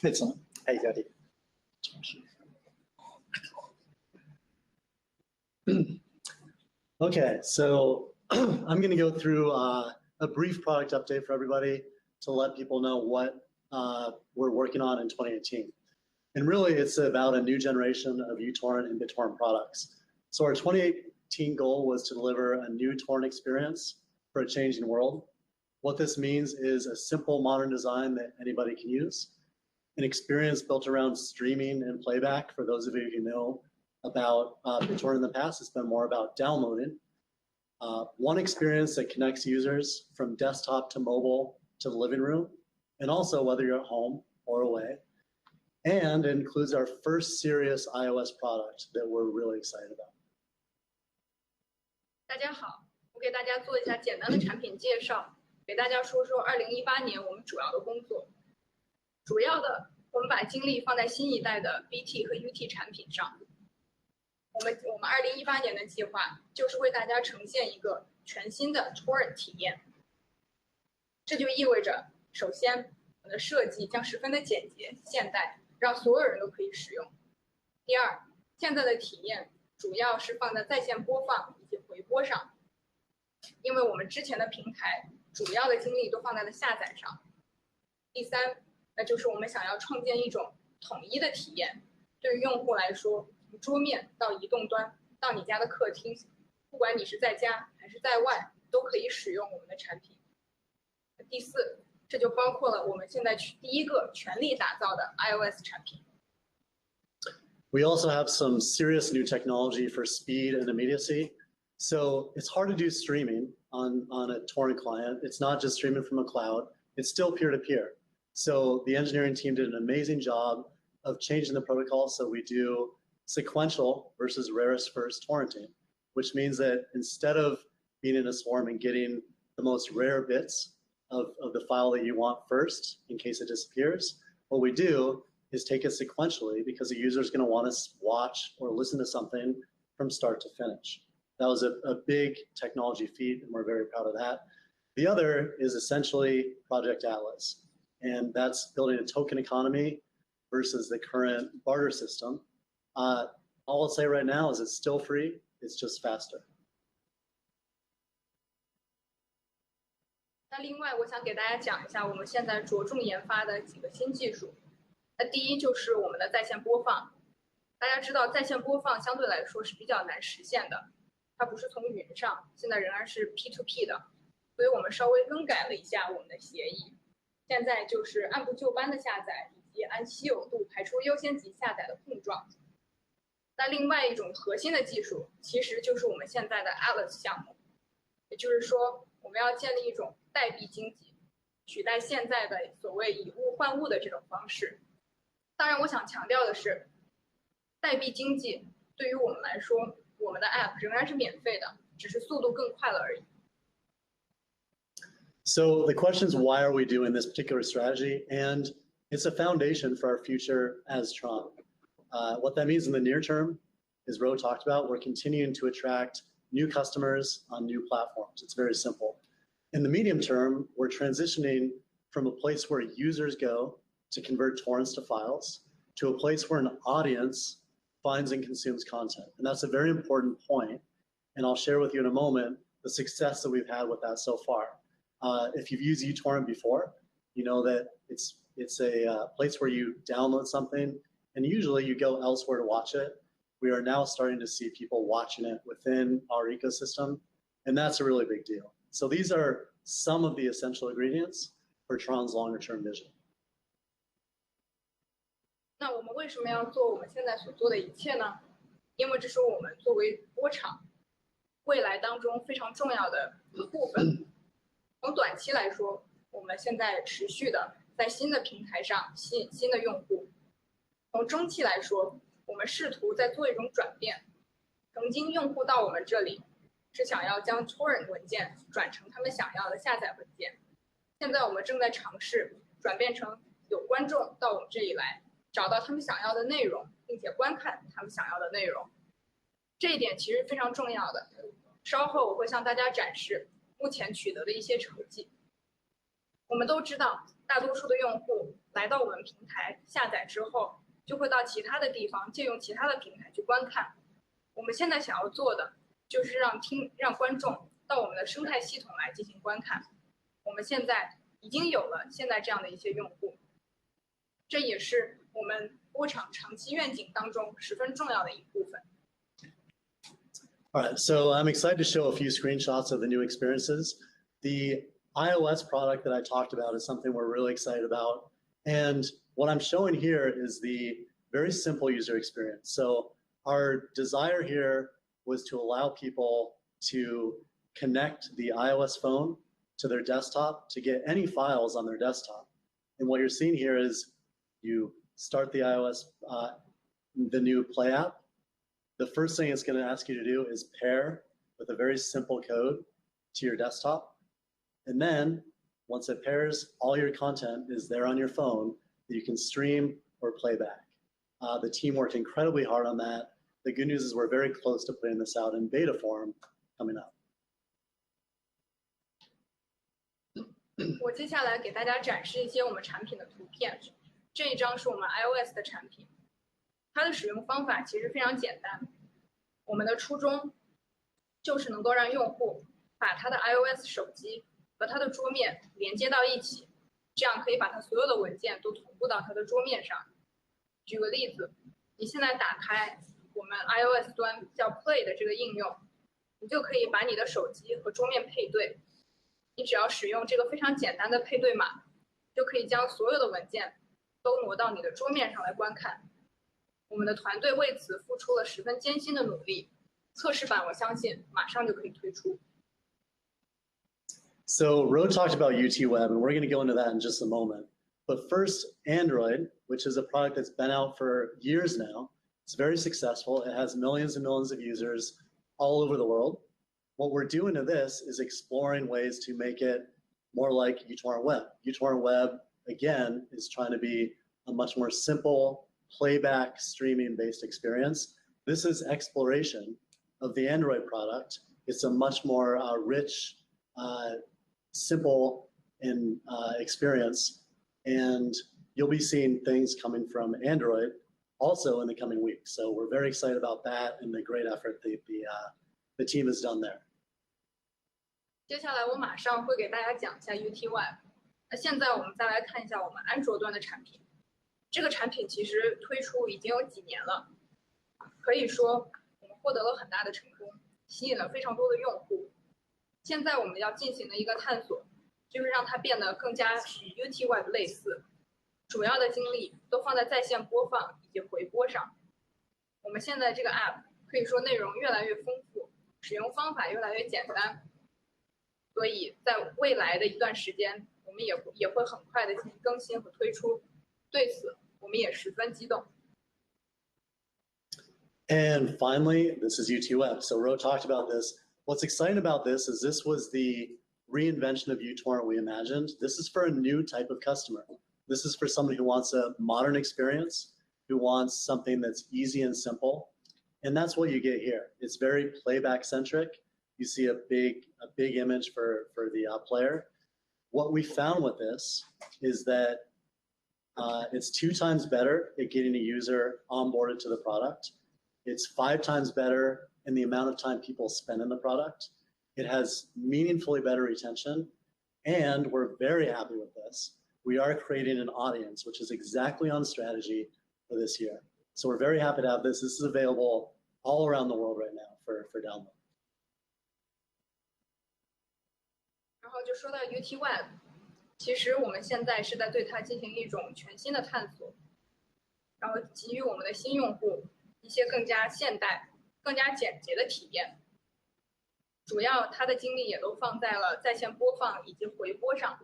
Excellent. Hey, Jordy. Okay, so I'm going to go through a brief product update for everybody to let people know what we're working on in 2018. And really, it's about a new generation of Utorrent and BitTorrent products. So our 2018 goal was to deliver a new torrent experience for a changing world. What this means is a simple modern design that anybody can use, an experience built around streaming and playback. For those of you who know about BitTorrent in the past, it's been more about downloading. One experience that connects users from desktop to mobile to the living room, and also whether you're at home or away. And it includes our first serious iOS product that we're really excited about. 大家好，我给大家做一下简单的产品介绍，给大家说说2018年我们主要的工作。主要的，我们把精力放在新一代的 BT 和 UT 产品上。我们2018年的计划就是为大家呈现一个全新的 Torrent 体验。这就意味着，首先，我们的设计将十分的简洁、现代，让所有人都可以使用。第二，现在的体验主要是放在在线播放以及回播上，因为我们之前的平台主要的精力都放在了下载上。第三，那就是我们想要创建一种统一的体验，对于用户来说，从桌面到移动端到你家的客厅，不管你是在家还是在外，都可以使用我们的产品。第四，这就包括了我们现在第一个全力打造的 iOS 产品。We also have some serious new technology for speed and immediacy. So it's hard to do streaming on a torrent client. It's not just streaming from a cloud. It's still peer-to-peer. So the engineering team did an amazing job of changing the protocol so we do sequential versus rarest first torrenting, which means that instead of being in a swarm and getting the most rare bits of the file that you want first in case it disappears, what we do is take it sequentially because the user is going to want to watch or listen to something from start to finish. That was a big technology feat, and we're very proud of that. The other is essentially Project Atlas, and that's building a token economy versus the current barter system. All I'll say right now is it's still free, it's just faster. 那另外，我想给大家讲一下我们现在着重研发的几个新技术。那第一就是我们的在线播放。大家知道，在线播放相对来说是比较难实现的，它不是从云上，现在仍然是 P2P 的，所以我们稍微更改了一下我们的协议。现在就是按部就班的下载，以及按稀有度排出优先级下载的碰撞。那另外一种核心的技术，其实就是我们现在的 Atlas 项目，也就是说，我们要建立一种代币经济，取代现在的所谓以物换物的这种方式。当然，我想强调的是，代币经济对于我们来说，我们的 App 仍然是免费的，只是速度更快了而已。So the question is, why are we doing this particular strategy? And it's a foundation for our future as Tron. What that means in the near term, as Ro talked about, we're continuing to attract new customers on new platforms. It's very simple. In the medium term, we're transitioning from a place where users go to convert torrents to files to a place where an audience finds and consumes content. And that's a very important point. And I'll share with you in a moment the success that we've had with that so far. If you've used Utorrent before, you know that it's a place where you download something and usually you go elsewhere to watch it. We are now starting to see people watching it within our ecosystem, and that's a really big deal. So these are some of the essential ingredients for Tron's longer term vision. 那我们为什么要做我们现在所做的一切呢？因为这是我们作为播场未来当中非常重要的一部分。从短期来说，我们现在持续的在新的平台上吸引新的用户；从中期来说，我们试图在做一种转变。曾经用户到我们这里是想要将 Torrent 文件转成他们想要的下载文件，现在我们正在尝试转变成有观众到我们这里来，找到他们想要的内容，并且观看他们想要的内容。这一点其实非常重要的。稍后我会向大家展示目前取得的一些成绩。我们都知道，大多数的用户来到我们平台下载之后，就会到其他的地方借用其他的平台去观看。我们现在想要做的就是让观众到我们的生态系统来进行观看。我们现在已经有了现在这样的一些用户，这也是我们播场长期愿景当中十分重要的一部分。All right, so I'm excited to show a few screenshots of the new experiences. The iOS product that I talked about is something we're really excited about. And what I'm showing here is the very simple user experience. So our desire here was to allow people to connect the iOS phone to their desktop to get any files on their desktop. And what you're seeing here is you start the iOS, the new Play app. The first thing it's going to ask you to do is pair with a very simple code to your desktop. And then once it pairs, all your content is there on your phone that you can stream or play back. The team worked incredibly hard on that. The good news is we're very close to putting this out in beta form coming up. 我接下来给大家展示一些我们产品的图片。这一张是我们 iOS 的产品，它的使用方法其实非常简单。我们的初衷就是能够让用户把他的 iOS 手机和他的桌面连接到一起，这样可以把他所有的文件都同步到他的桌面上。举个例子，你现在打开我们 iOS 端叫 Play 的这个应用，你就可以把你的手机和桌面配对。你只要使用这个非常简单的配对码，就可以将所有的文件都挪到你的桌面上来观看。我们的团队为此付出了十分艰辛的努力，测试版我相信马上就可以推出。So Ro talked about UT Web, and we're going to go into that in just a moment. But first, Android, which is a product that's been out for years now. It's very successful. It has millions and millions of users all over the world. What we're doing to this is exploring ways to make it more like Utorrent Web. Utorrent Web, again, is trying to be a much more simple playback streaming-based experience. This is exploration of the Android product. It's a much more rich, simple experience, and you'll be seeing things coming from Android also in the coming weeks. So we're very excited about that and the great effort the team has done there. 接下来我马上会给大家讲一下 UT Web。那现在我们再来看一下我们安卓端的产品。这个产品其实推出已经有几年了，可以说我们获得了很大的成功，吸引了非常多的用户。现在我们要进行的一个探索，就是让它变得更加与 UT Web 类似，主要的精力都放在在线播放以及回播上。我们现在这个 App 可以说内容越来越丰富，使用方法越来越简单，所以在未来的一段时间，我们也会很快的进行更新和推出。对此，我们也十分激动。And finally, this is UT Web. So Ro talked about this. What's exciting about this is this was the reinvention of Utorrent we imagined. This is for a new type of customer. This is for somebody who wants a modern experience, who wants something that's easy and simple. And that's what you get here. It's very playback centric. You see a big image for the player. What we found with this is that It's 2 times better at getting a user onboarded to the product. It's 5 times better in the amount of time people spend in the product. It has meaningfully better retention, and we're very happy with this. We are creating an audience, which is exactly on strategy for this year. So we're very happy to have this. This is available all around the world right now for download. 然后就说到 UT Web， 其实我们现在是在对它进行一种全新的探索，然后给予我们的新用户一些更加现代、更加简洁的体验。主要它的精力也都放在了在线播放以及回播上。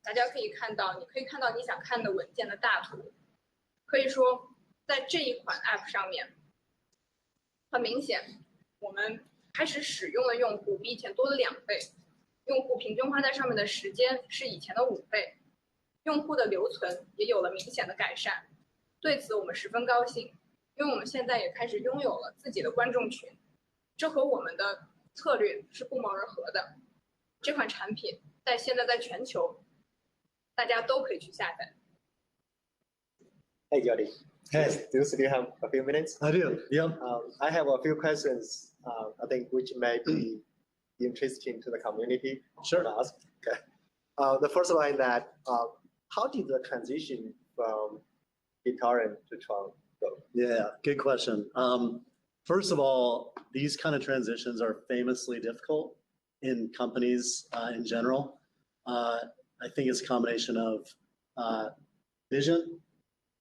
大家可以看到，你可以看到你想看的文件的大图。可以说，在这一款 App 上面，很明显，我们开始使用的用户比以前多了2倍。用户平均花在上面的时间是以前的5倍，用户的留存也有了明显的改善。对此我们十分高兴，因为我们现在也开始拥有了自己的观众群，这和我们的策略是不谋而合的。这款产品现在在全球，大家都可以去下载。Hey, Jody. Hey. Do you still have a few minutes? I do. Yep. I have a few questions, I think, which may be interesting to the community. Sure. To ask. Okay. The first one is that how did the transition from Utorrent to Tron go? Yeah, good question. First of all, these kind of transitions are famously difficult in companies in general. I think it's a combination of vision,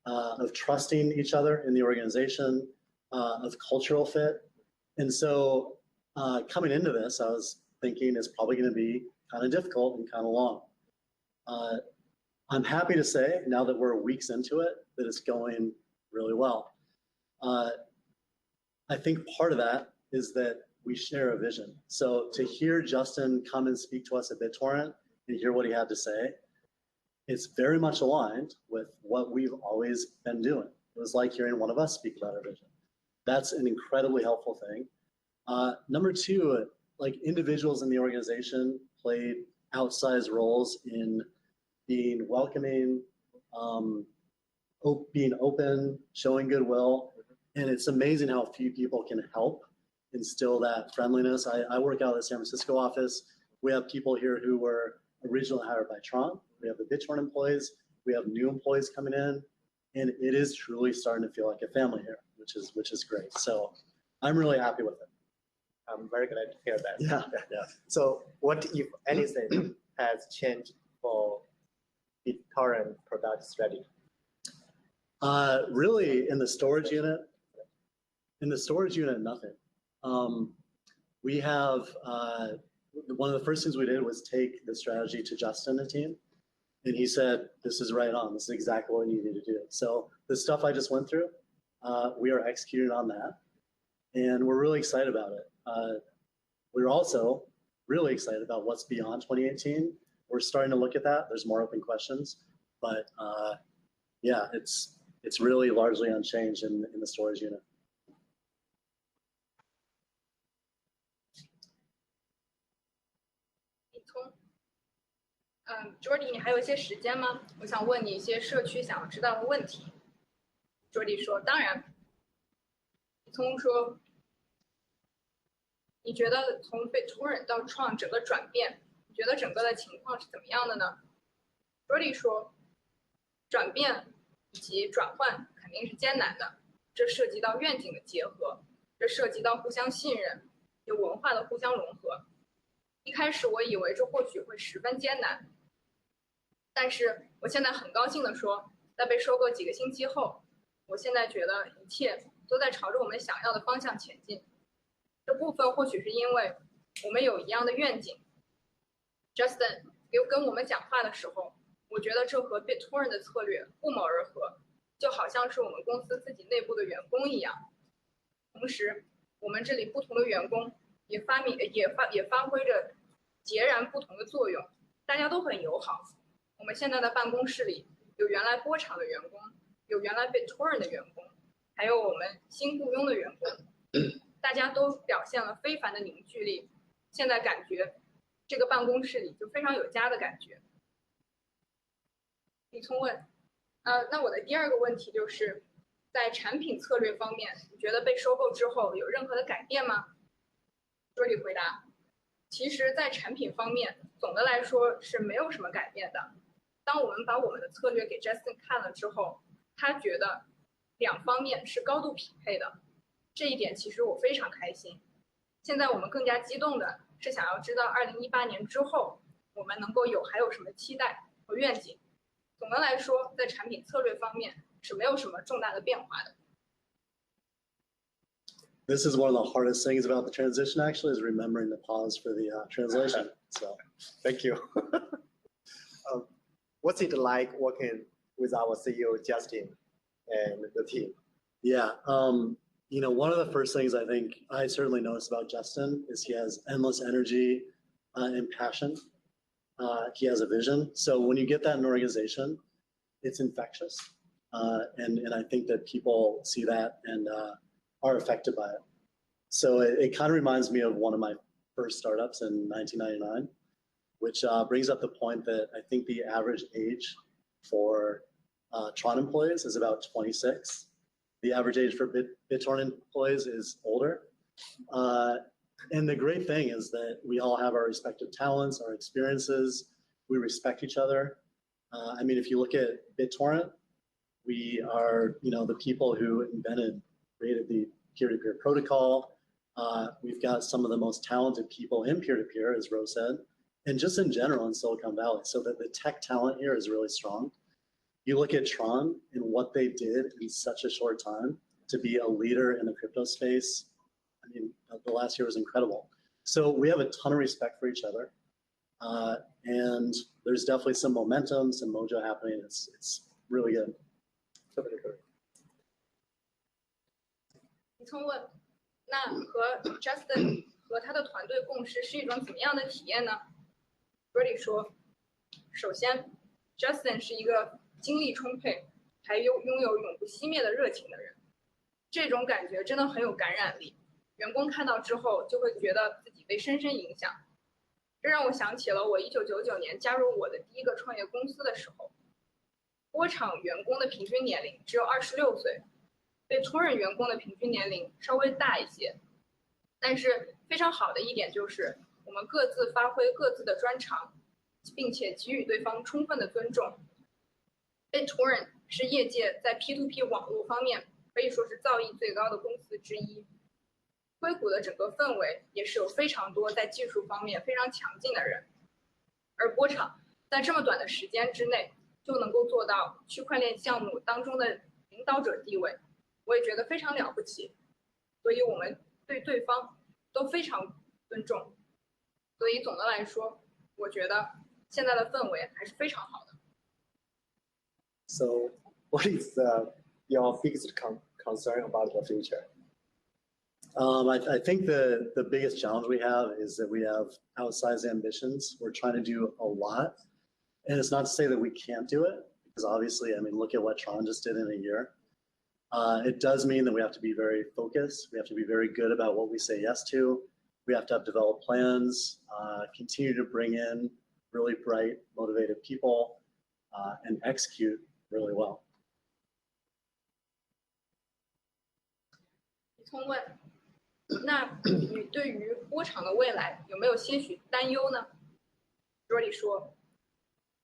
of trusting each other in the organization, of cultural fit. And so coming into this, I was thinking it's probably going to be kind of difficult and kind of long. I'm happy to say, now that we're weeks into it, that it's going really well. I think part of that is that we share a vision. So to hear Justin come and speak to us at BitTorrent and hear what he had to say, it's very much aligned with what we've always been doing. It was like hearing one of us speak about our vision. That's an incredibly helpful thing. Number 2, like individuals in the organization played outsized roles in being welcoming, being open, showing goodwill. And it's amazing how few people can help instill that friendliness. I work out of the San Francisco office. We have people here who were originally hired by Tron. We have the BitTorrent employees. We have new employees coming in. And it is truly starting to feel like a family here, which is great. So I'm really happy with it. I'm very glad to hear that. Yeah. So what, if anything, has changed for BitTorrent product strategy? Really, in the storage unit, nothing. We have, one of the first things we did was take the strategy to Justin and the team. And he said, this is right on. This is exactly what we needed to do. So the stuff I just went through, we are executing on that. And we're really excited about it. We're also really excited about what's beyond 2018. We're starting to look at that. There's more open questions. But yeah, it's really largely unchanged in the storage unit. Jordy， 你还有一些时间吗？我想问你一些社区想要知道的问题。Jordy 说：“当然。”李聪说：“你觉得从 BitTorrent 到 Tron 整个转变，你觉得整个的情况是怎么样的呢 ？”Jordy 说：“转变以及转换肯定是艰难的，这涉及到愿景的结合，这涉及到互相信任，有文化的互相融合。一开始我以为这或许会十分艰难。” 但是我现在很高兴地说，在被收购几个星期后，我现在觉得一切都在朝着我们想要的方向前进。这部分或许是因为我们有一样的愿景。Justin 跟我们讲话的时候，我觉得这和 BitTorrent 的策略不谋而合，就好像是我们公司自己内部的员工一样。同时，我们这里不同的员工也发挥着截然不同的作用，大家都很友好。 我们现在的办公室里有原来波场的员工，有原来 BitTorrent 的员工，还有我们新雇佣的员工，大家都表现了非凡的凝聚力。现在感觉这个办公室里就非常有家的感觉。李聪问那我的第二个问题就是，在产品策略方面，你觉得被收购之后有任何的改变吗？卓里回答：其实，在产品方面，总的来说是没有什么改变的。当我们把我们的策略给 Justin 看了之后，他觉得两方面是高度匹配的，这一点其实我非常开心。现在我们更加激动的是想要知道2018年之后，我们还有什么期待和愿景。总的来说，在产品策略方面是没有什么重大的变化的。This is one of the hardest things about the transition, actually, is remembering to pause for the translation. So, Thank you. What's it like working with our CEO, Justin, and the team? Yeah, you know, one of the first things I think I certainly noticed about Justin is he has endless energy and passion. He has a vision. So when you get that in an organization, it's infectious. And I think that people see that and are affected by it. So it kind of reminds me of one of my first startups in 1999, which brings up the point that I think the average age for Tron employees is about 26. The average age for BitTorrent employees is older. And the great thing is that we all have our respective talents, our experiences. We respect each other. I mean, if you look at BitTorrent, we are, you know, the people who created the peer-to-peer protocol. We've got some of the most talented people in peer-to-peer, as Rose said, and just in general in Silicon Valley. So that the tech talent here is really strong. You look at Tron and what they did in such a short time to be a leader in the crypto space. I mean, the last year was incredible. So we have a ton of respect for each other. And there's definitely some momentum, some mojo happening. It's really good. 你从问，那和 Justin 和他的团队共事是一种怎么样的体验呢？ Brady 说，首先 ，Justin 是一个精力充沛，还拥有永不熄灭的热情的人，这种感觉真的很有感染力。员工看到之后就会觉得自己被深深影响。这让我想起了我1999年加入我的第一个创业公司的时候，波场员工的平均年龄只有26岁，被托人员工的平均年龄稍微大一些。但是非常好的一点就是我们各自发挥各自的专长，并且给予对方充分的尊重。Utorrent 是业界在 P2P 网络方面可以说是造诣最高的公司之一。硅谷的整个氛围也是有非常多在技术方面非常强劲的人，而波场在这么短的时间之内就能够做到区块链项目当中的领导者地位，我也觉得非常了不起。所以我们对对方都非常尊重。所以总的来说，我觉得现在的氛围还是非常好的。So, what is your biggest concern about the future? I think the biggest challenge we have is that we have outsized ambitions. We're trying to do a lot. And it's not to say that we can't do it, because obviously, I mean, look at what Tron just did in a year. It does mean that we have to be very focused. We have to be very good about what we say yes to. We have to have developed plans, continue to bring in really bright, motivated people, and execute really well. 聪问，那你对于波场的未来有没有些许担忧呢？ Jordy 说，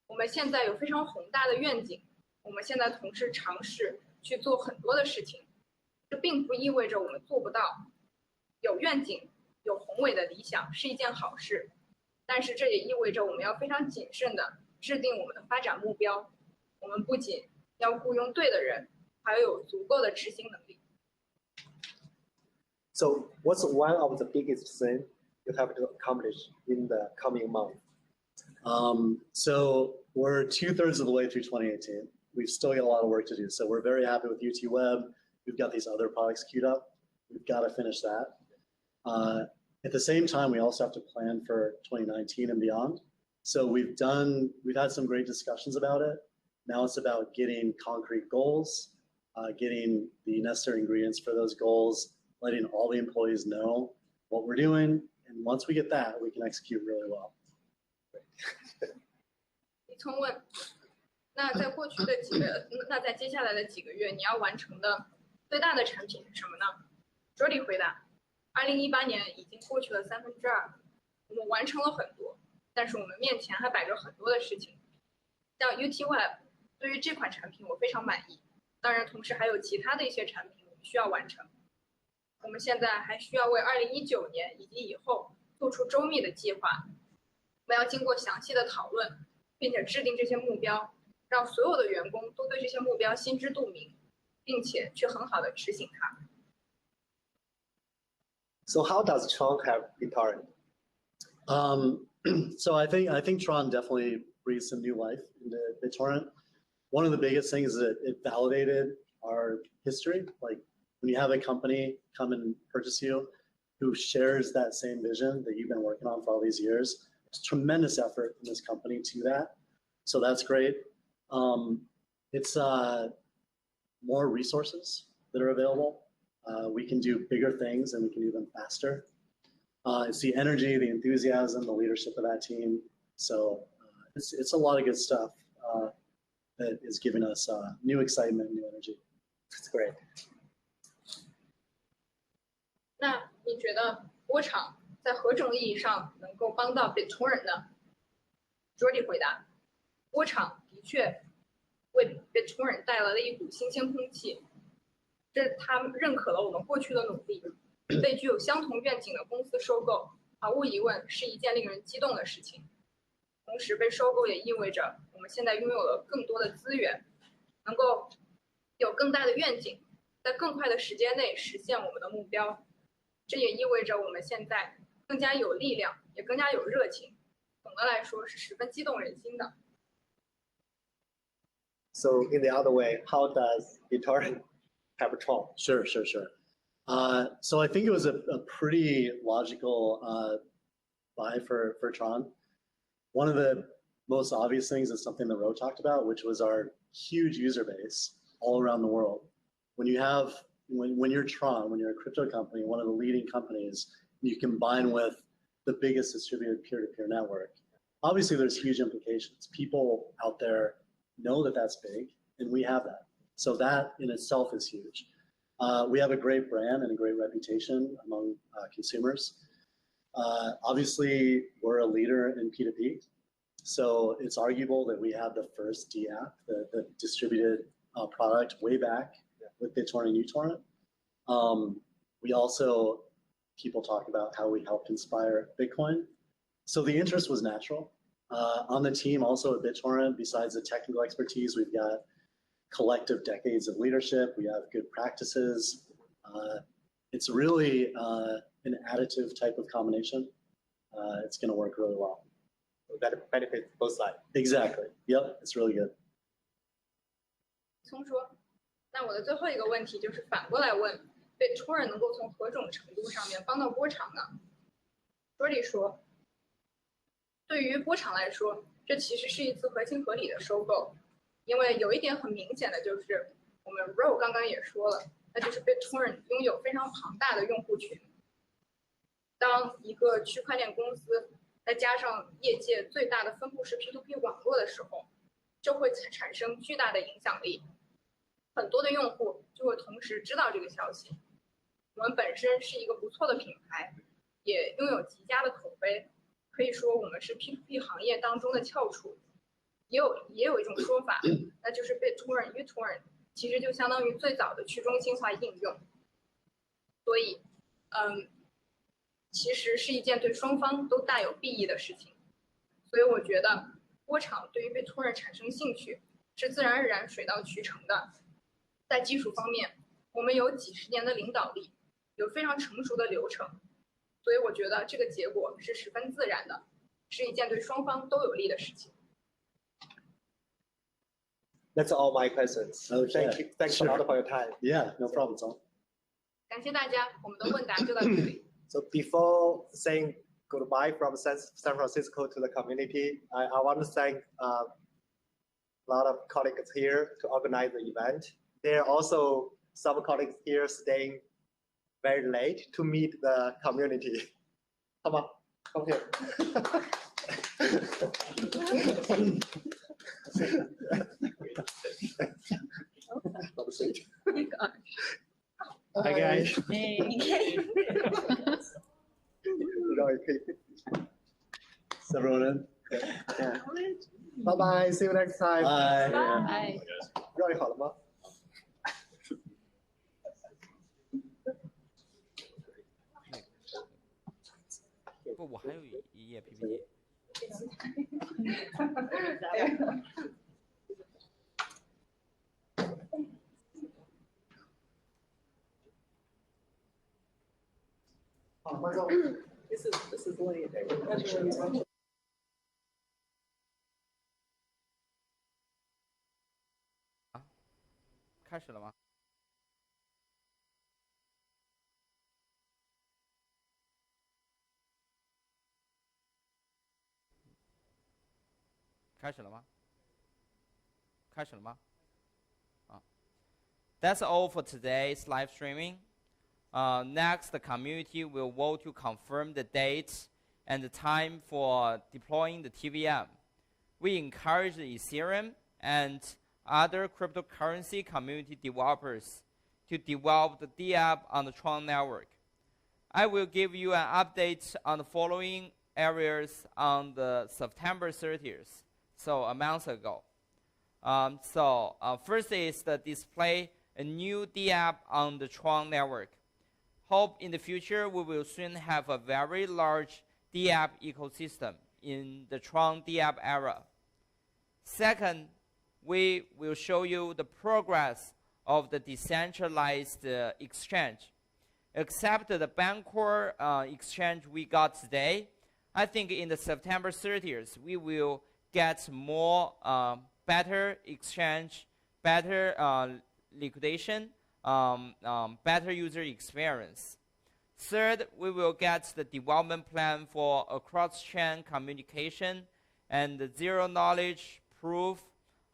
我们现在有非常宏大的愿景，我们现在同时尝试去做很多的事情，这并不意味着我们做不到。有愿景、有宏伟的理想是一件好事，但是这也意味着我们要非常谨慎地制定我们的发展目标。我们不仅要雇佣对的人，还要有足够的执行能力。So, what's one of the biggest things you have to accomplish in the coming month? So we're 2/3 of the way through 2018. We've still got a lot of work to do. So we're very happy with UT Web. We've got these other products queued up. We've got to finish that. At the same time, we also have to plan for 2019 and beyond. So we've had some great discussions about it. Now it's about getting concrete goals, getting the necessary ingredients for those goals, letting all the employees know what we're doing. And once we get that, we can execute really well. 李聪问，那在过去的在接下来的几个月，你要完成的最大的产品是什么呢？Jordy 回答：2018年已经过去了2/3，我们完成了很多，但是我们面前还摆着很多的事情。像 Utorrent Web， 对于这款产品我非常满意，当然同时还有其他的一些产品我们需要完成。我们现在还需要为2019年以及以后做出周密的计划，我们要经过详细的讨论，并且制定这些目标，让所有的员工都对这些目标心知肚明，并且去很好的执行它。So how does Tron help Utorrent? So I think Tron definitely breathed some new life into BitTorrent. One of the biggest things is that it validated our history. Like when you have a company come and purchase you who shares that same vision that you've been working on for all these years, there's tremendous effort in this company to that. So that's great. It's more resources that are available. We can do bigger things and we can do them faster. It's the energy, the enthusiasm, the leadership of that team. So it's a lot of good stuff that is giving us new excitement, new energy. That's great. 那你觉得波场在何种意义上能够帮到 BitTorrent 呢 ？Jordy 回答：波场的确为 BitTorrent 带来了一股新鲜空气，这他们认可了我们过去的努力。被具有相同愿景的公司收购，毫无疑问是一件令人激动的事情。同时，被收购也意味着我们现在拥有了更多的资源，能够有更大的愿景，在更快的时间内实现我们的目标。这也意味着我们现在更加有力量，也更加有热情。总的来说，是十分激动人心的。So in the other way, how does Utorrent help Tron? Sure. So I think it was a pretty logical buy for Tron. One of the most obvious things is something that Ro talked about, which was our huge user base all around the world. When you're Tron, when you're a crypto company, one of the leading companies, you combine with the biggest distributed peer-to-peer network. Obviously, there's huge implications. People out there know that that's big, and we have that. So that in itself is huge. We have a great brand and a great reputation among consumers. Obviously, we're a leader in P2P. So it's arguable that we had the first DApp, the distributed product way back with BitTorrent and Utorrent. We also, people talk about how we helped inspire Bitcoin. So the interest was natural. On the team also at BitTorrent, besides the technical expertise, we've got collective decades of leadership. We have good practices. It's really an additive type of combination. It's going to work really well. That benefits both sides. Exactly. Yep, it's really good. 聪说，那我的最后一个问题就是反过来问 ，BitTorrent 能够从何种程度上面帮到波场呢 ？Jordy 说，对于波场来说，这其实是一次合情合理的收购，因为有一点很明显的就是，我们 Ro 刚刚也说了，那就是 BitTorrent 拥有非常庞大的用户群。当一个区块链公司再加上业界最大的分布式 P2P 网络的时候，就会产生巨大的影响力，很多的用户就会同时知道这个消息。我们本身是一个不错的品牌，也拥有极佳的口碑，可以说我们是 P2P 行业当中的翘楚。也有一种说法，那就是 BitTorrent Utorrent 其实就相当于最早的去中心化应用。所以，其实是一件对双方都大有裨益的事情。所以我觉得波场对于 BitTorrent 产生兴趣是自然而然水到渠成的。在技术方面，我们有几十年的领导力，有非常成熟的流程，所以我觉得这个结果是十分自然的，是一件对双方都有利的事情。That's all my questions. Okay. Thanks a lot for your time. Yeah, no problem, Tom. 感谢大家，我们的问答就到这里。So before saying goodbye from San Francisco to the community, I want to thank a lot of colleagues here to organize the event. There are also some colleagues here staying very late to meet the community. Come on, come here. Hi guys. rồi Saronan. Bye bye. See you next time. Bye. 料理好了吗？不，我还有一页 PPT。好，观众。This is Lee. That's really much. 开始了吗？开始了吗？开始了吗？啊 That's all for today's live streaming. Next, the community will vote to confirm the date and the time for deploying the TVM. We encourage the Ethereum and other cryptocurrency community developers to develop the DApp on the Tron network. I will give you an update on the following areas on the September 30th, so a month ago. First is the display a new DApp on the Tron network. Hope in the future we will soon have a very large DApp ecosystem in the Tron DApp era. Second, we will show you the progress of the decentralized exchange. Except the Bancor exchange we got today, I think in the September 30th, we will get more better exchange, better liquidation, better user experience. Third, we will get the development plan for a cross-chain communication and the zero-knowledge proof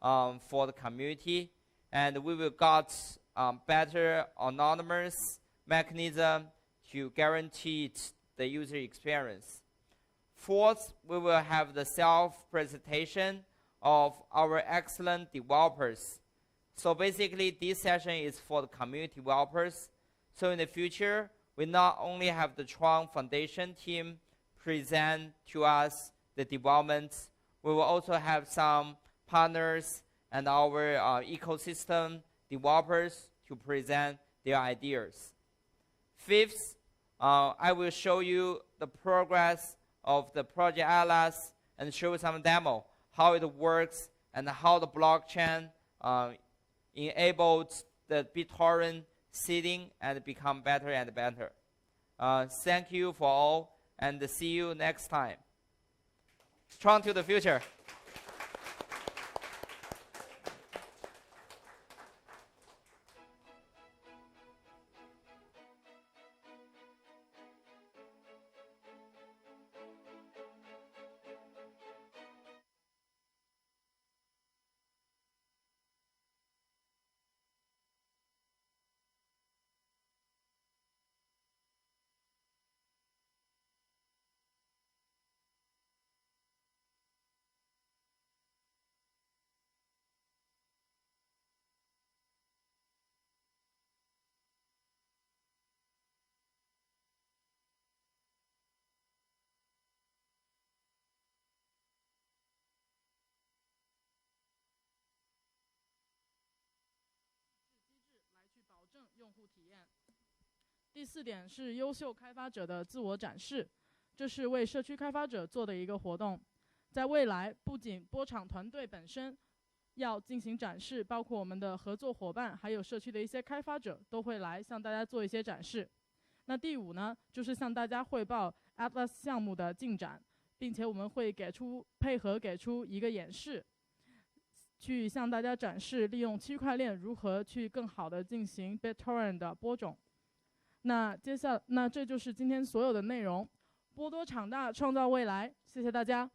for the community. And we will get better anonymous mechanism to guarantee the user experience. Fourth, we will have the self-presentation of our excellent developers. So basically, this session is for the community developers. So in the future, we not only have the Tron Foundation team present to us the developments, we will also have some partners and our ecosystem developers to present their ideas. Fifth, I will show you the progress of the Project Atlas and show you some demo, how it works and how the blockchain enabled the BitTorrent seeding and become better and better. Thank you for all and see you next time. Tron to the future.第四点是优秀开发者的自我展示，这是为社区开发者做的一个活动。在未来，不仅波场团队本身要进行展示，包括我们的合作伙伴，还有社区的一些开发者都会来向大家做一些展示。那第五呢，就是向大家汇报 Atlas 项目的进展，并且我们会配合给出一个演示，去向大家展示利用区块链如何去更好的进行 BitTorrent 的播种。那这就是今天所有的内容。波多场大，创造未来，谢谢大家。